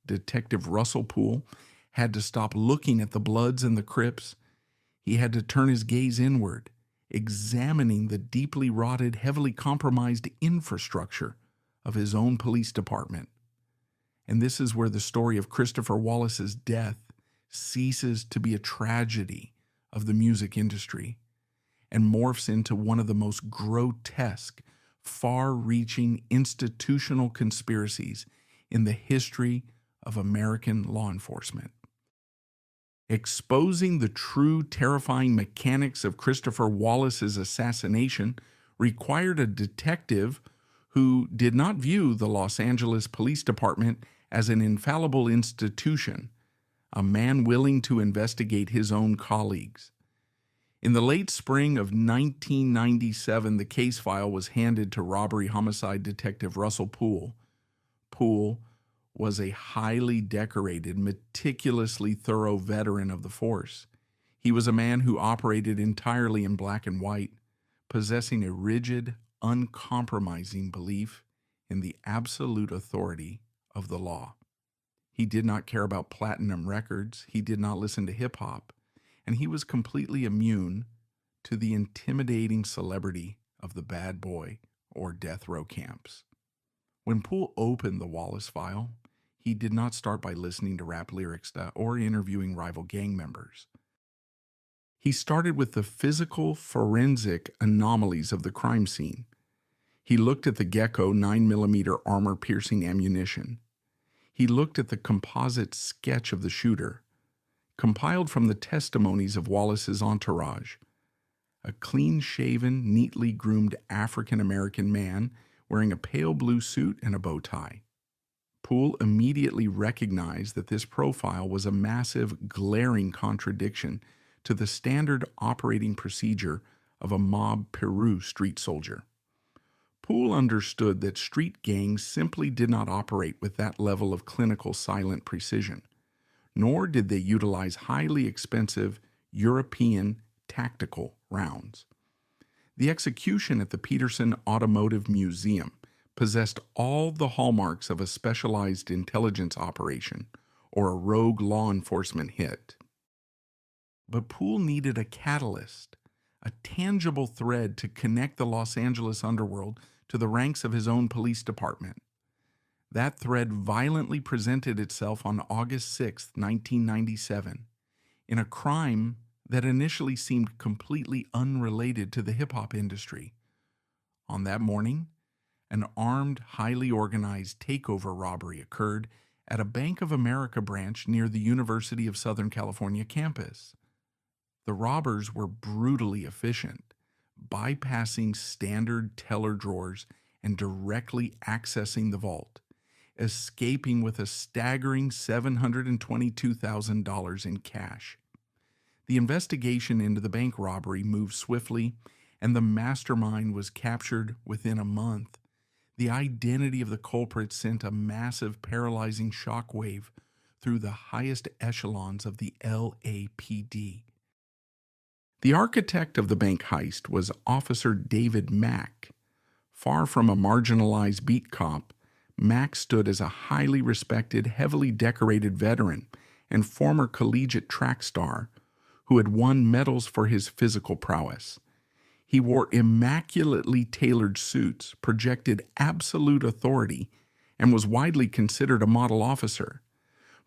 Detective Russell Poole had to stop looking at the Bloods and the Crips. He had to turn his gaze inward, examining the deeply rotted, heavily compromised infrastructure of his own police department. And this is where the story of Christopher Wallace's death ceases to be a tragedy of the music industry and morphs into one of the most grotesque, far-reaching institutional conspiracies in the history of American law enforcement. Exposing the true terrifying mechanics of Christopher Wallace's assassination required a detective who did not view the Los Angeles Police Department as an infallible institution, a man willing to investigate his own colleagues. In the late spring of 1997, the case file was handed to robbery homicide detective Russell Poole. Poole was a highly decorated, meticulously thorough veteran of the force. He was a man who operated entirely in black and white, possessing a rigid, uncompromising belief in the absolute authority of the law. He did not care about platinum records, he did not listen to hip-hop, and he was completely immune to the intimidating celebrity of the bad boy or death row camps. When Poole opened the Wallace file, he did not start by listening to rap lyrics or interviewing rival gang members. He started with the physical, forensic anomalies of the crime scene. He looked at the Gecko 9mm armor-piercing ammunition. He looked at the composite sketch of the shooter, compiled from the testimonies of Wallace's entourage. A clean-shaven, neatly groomed African-American man wearing a pale blue suit and a bow tie. Poole immediately recognized that this profile was a massive, glaring contradiction to the standard operating procedure of a mob Peru street soldier. Poole understood that street gangs simply did not operate with that level of clinical silent precision, nor did they utilize highly expensive European tactical rounds. The execution at the Peterson Automotive Museum possessed all the hallmarks of a specialized intelligence operation or a rogue law enforcement hit. But Poole needed a catalyst, a tangible thread to connect the Los Angeles underworld to the ranks of his own police department. That thread violently presented itself on August 6, 1997, in a crime that initially seemed completely unrelated to the hip-hop industry. On that morning, an armed, highly organized takeover robbery occurred at a Bank of America branch near the University of Southern California campus. The robbers were brutally efficient, bypassing standard teller drawers and directly accessing the vault, escaping with a staggering $722,000 in cash. The investigation into the bank robbery moved swiftly, and the mastermind was captured within a month. The identity of the culprit sent a massive, paralyzing shockwave through the highest echelons of the LAPD. The architect of the bank heist was Officer David Mack. Far from a marginalized beat cop, Mack stood as a highly respected, heavily decorated veteran and former collegiate track star who had won medals for his physical prowess. He wore immaculately tailored suits, projected absolute authority, and was widely considered a model officer.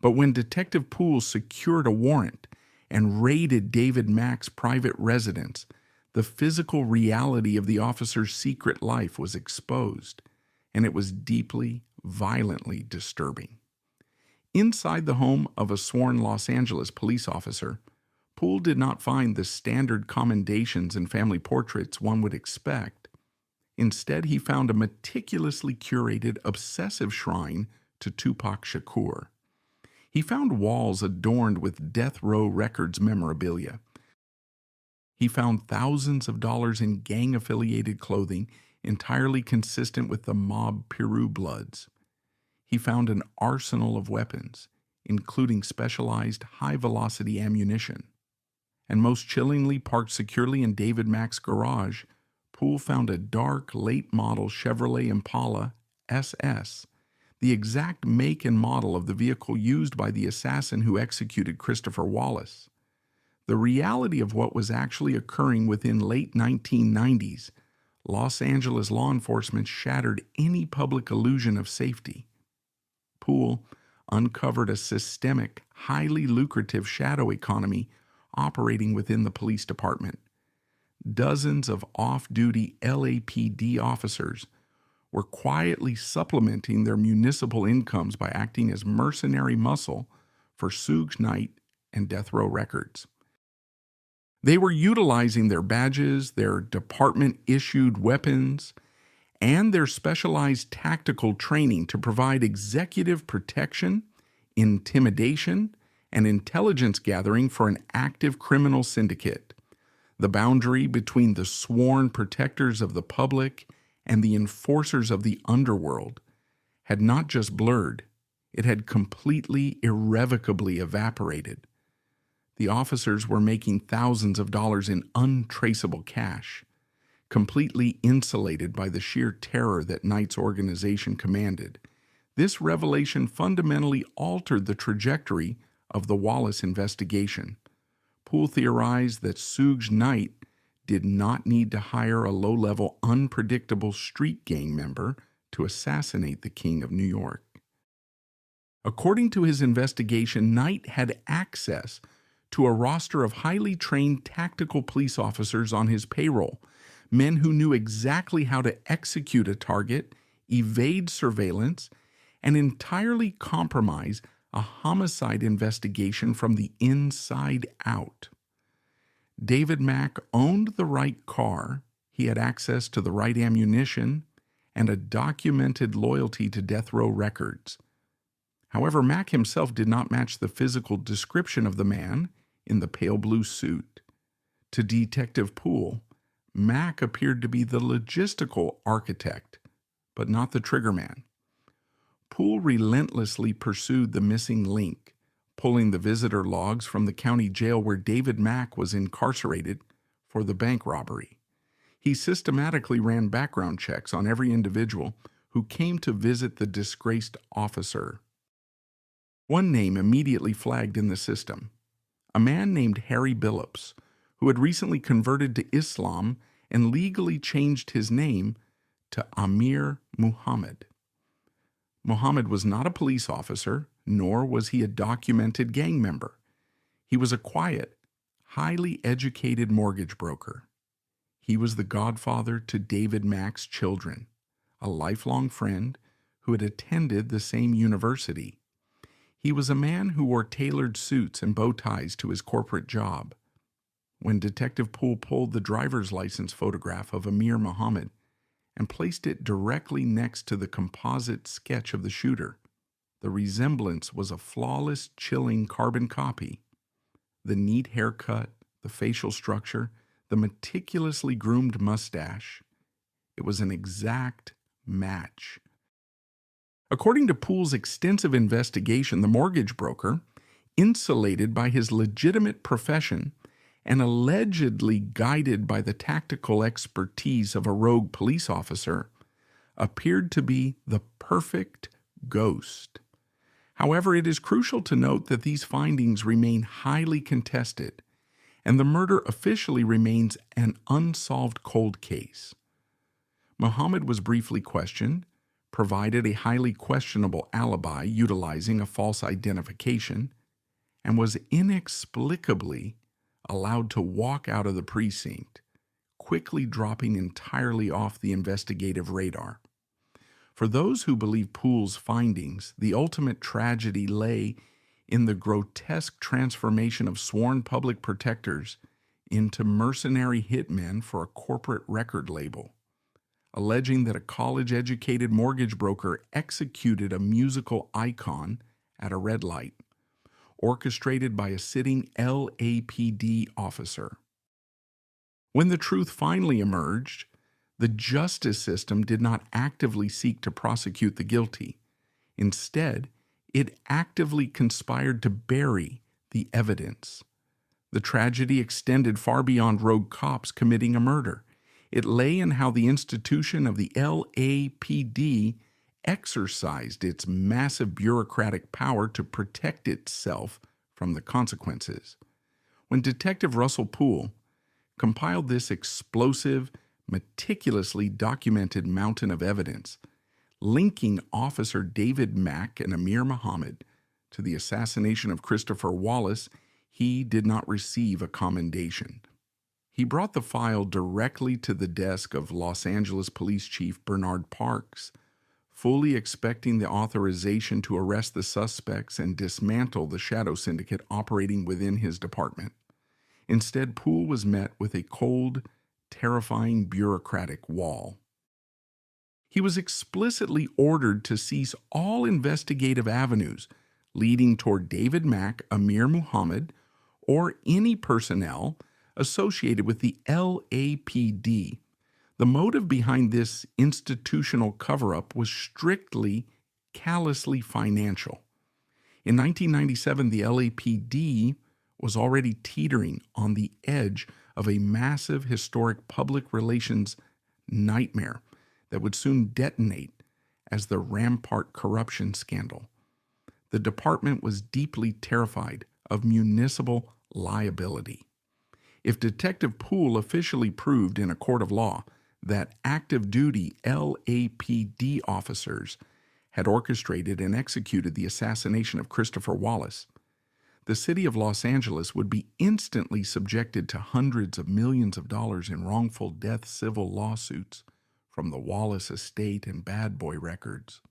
But when Detective Poole secured a warrant and raided David Mack's private residence, the physical reality of the officer's secret life was exposed, and it was deeply, violently disturbing. Inside the home of a sworn Los Angeles police officer, Poole did not find the standard commendations and family portraits one would expect. Instead, he found a meticulously curated, obsessive shrine to Tupac Shakur. He found walls adorned with Death Row Records memorabilia. He found thousands of dollars in gang-affiliated clothing entirely consistent with the mob Peru Bloods. He found an arsenal of weapons, including specialized high-velocity ammunition. And most chillingly, parked securely in David Mack's garage, Poole found a dark, late-model Chevrolet Impala SS, the exact make and model of the vehicle used by the assassin who executed Christopher Wallace. The reality of what was actually occurring within late 1990s, Los Angeles law enforcement shattered any public illusion of safety. Poole uncovered a systemic, highly lucrative shadow economy operating within the police department. Dozens of off-duty LAPD officers were quietly supplementing their municipal incomes by acting as mercenary muscle for Suge Knight and Death Row Records. They were utilizing their badges, their department-issued weapons, and their specialized tactical training to provide executive protection, intimidation, and intelligence gathering for an active criminal syndicate. The boundary between the sworn protectors of the public and the enforcers of the underworld had not just blurred, it had completely, irrevocably evaporated. The officers were making thousands of dollars in untraceable cash, completely insulated by the sheer terror that Knight's organization commanded. This revelation fundamentally altered the trajectory of the Wallace investigation. Poole theorized that Suge Knight did not need to hire a low-level, unpredictable street gang member to assassinate the King of New York. According to his investigation, Knight had access to a roster of highly trained tactical police officers on his payroll, men who knew exactly how to execute a target, evade surveillance, and entirely compromise a homicide investigation from the inside out. David Mack owned the right car, he had access to the right ammunition, and a documented loyalty to Death Row Records. However, Mack himself did not match the physical description of the man in the pale blue suit. To Detective Poole, Mack appeared to be the logistical architect, but not the triggerman. Poole relentlessly pursued the missing link, pulling the visitor logs from the county jail where David Mack was incarcerated for the bank robbery. He systematically ran background checks on every individual who came to visit the disgraced officer. One name immediately flagged in the system: a man named Harry Billups, who had recently converted to Islam and legally changed his name to Amir Muhammad. Muhammad was not a police officer, nor was he a documented gang member. He was a quiet, highly educated mortgage broker. He was the godfather to David Mack's children, a lifelong friend who had attended the same university. He was a man who wore tailored suits and bow ties to his corporate job. When Detective Poole pulled the driver's license photograph of Amir Muhammad and placed it directly next to the composite sketch of the shooter, the resemblance was a flawless, chilling carbon copy. The neat haircut, the facial structure, the meticulously groomed mustache. It was an exact match. According to Poole's extensive investigation, the mortgage broker, insulated by his legitimate profession and allegedly guided by the tactical expertise of a rogue police officer, appeared to be the perfect ghost. However, it is crucial to note that these findings remain highly contested, and the murder officially remains an unsolved cold case. Muhammad was briefly questioned, provided a highly questionable alibi utilizing a false identification, and was inexplicably allowed to walk out of the precinct, quickly dropping entirely off the investigative radar. For those who believe Poole's findings, the ultimate tragedy lay in the grotesque transformation of sworn public protectors into mercenary hitmen for a corporate record label, alleging that a college-educated mortgage broker executed a musical icon at a red light, orchestrated by a sitting LAPD officer. When the truth finally emerged, the justice system did not actively seek to prosecute the guilty. Instead, it actively conspired to bury the evidence. The tragedy extended far beyond rogue cops committing a murder. It lay in how the institution of the LAPD exercised its massive bureaucratic power to protect itself from the consequences. When Detective Russell Poole compiled this explosive, meticulously documented mountain of evidence, linking Officer David Mack and Amir Muhammad to the assassination of Christopher Wallace, he did not receive a commendation. He brought the file directly to the desk of Los Angeles Police Chief Bernard Parks, fully expecting the authorization to arrest the suspects and dismantle the shadow syndicate operating within his department. Instead, Poole was met with a cold, terrifying bureaucratic wall. He was explicitly ordered to cease all investigative avenues leading toward David Mack, Amir Muhammad, or any personnel associated with the LAPD. The motive behind this institutional cover-up was strictly, callously financial. In 1997, the LAPD was already teetering on the edge of a massive historic public relations nightmare that would soon detonate as the Rampart corruption scandal. The department was deeply terrified of municipal liability. If Detective Poole officially proved in a court of law that active duty LAPD officers had orchestrated and executed the assassination of Christopher Wallace, the city of Los Angeles would be instantly subjected to hundreds of millions of dollars in wrongful death civil lawsuits from the Wallace estate and bad boy records.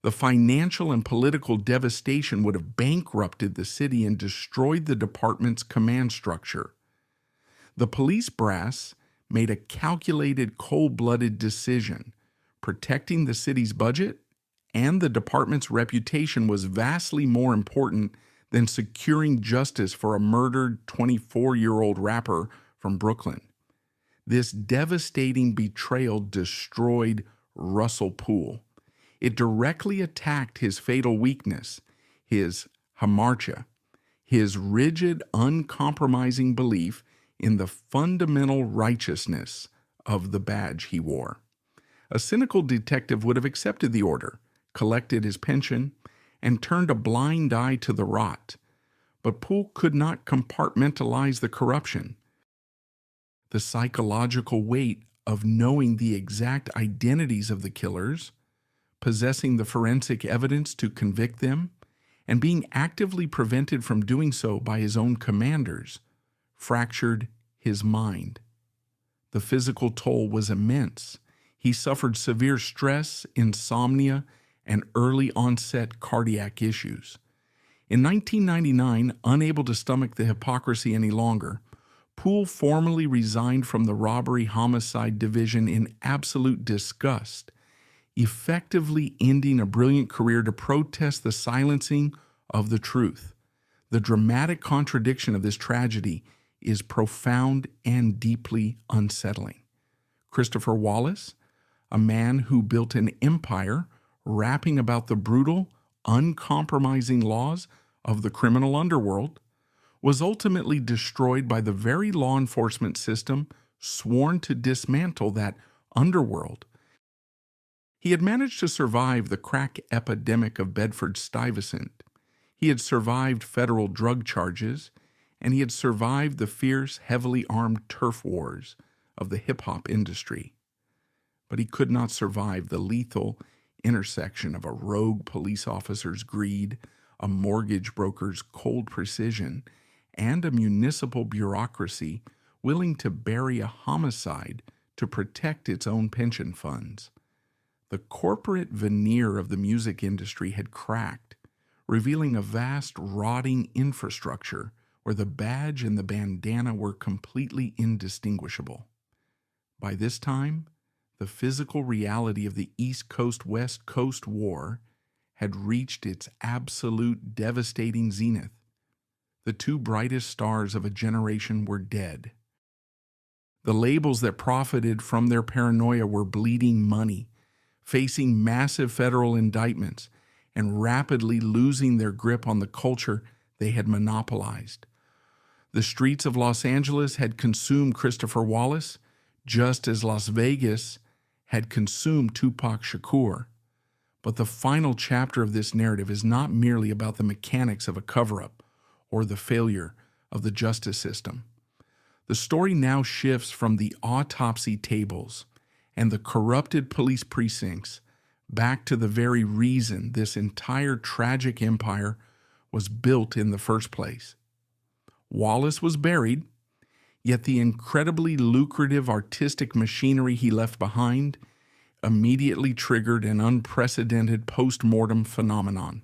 The financial and political devastation would have bankrupted the city and destroyed the department's command structure. The police brass made a calculated, cold-blooded decision. Protecting the city's budget and the department's reputation was vastly more important than securing justice for a murdered 24-year-old rapper from Brooklyn. This devastating betrayal destroyed Russell Poole. It directly attacked his fatal weakness, his hamartia, his rigid, uncompromising belief in the fundamental righteousness of the badge he wore. A cynical detective would have accepted the order, collected his pension, and turned a blind eye to the rot. But Poole could not compartmentalize the corruption. The psychological weight of knowing the exact identities of the killers, possessing the forensic evidence to convict them, and being actively prevented from doing so by his own commanders, fractured his mind. The physical toll was immense. He suffered severe stress, insomnia, and early-onset cardiac issues. In 1999, unable to stomach the hypocrisy any longer, Poole formally resigned from the robbery-homicide division in absolute disgust, effectively ending a brilliant career to protest the silencing of the truth. The dramatic contradiction of this tragedy is profound and deeply unsettling. Christopher Wallace, a man who built an empire rapping about the brutal, uncompromising laws of the criminal underworld, was ultimately destroyed by the very law enforcement system sworn to dismantle that underworld. He had managed to survive the crack epidemic of Bedford-Stuyvesant. He had survived federal drug charges, and he had survived the fierce, heavily armed turf wars of the hip-hop industry. But he could not survive the lethal intersection of a rogue police officer's greed, a mortgage broker's cold precision, and a municipal bureaucracy willing to bury a homicide to protect its own pension funds. The corporate veneer of the music industry had cracked, revealing a vast, rotting infrastructure where the badge and the bandana were completely indistinguishable. By this time, the physical reality of the East Coast-West Coast War had reached its absolute devastating zenith. The two brightest stars of a generation were dead. The labels that profited from their paranoia were bleeding money, facing massive federal indictments, and rapidly losing their grip on the culture they had monopolized. The streets of Los Angeles had consumed Christopher Wallace, just as Las Vegas had consumed Tupac Shakur. But the final chapter of this narrative is not merely about the mechanics of a cover-up or the failure of the justice system. The story now shifts from the autopsy tables and the corrupted police precincts back to the very reason this entire tragic empire was built in the first place. Wallace was buried, yet the incredibly lucrative artistic machinery he left behind immediately triggered an unprecedented post-mortem phenomenon.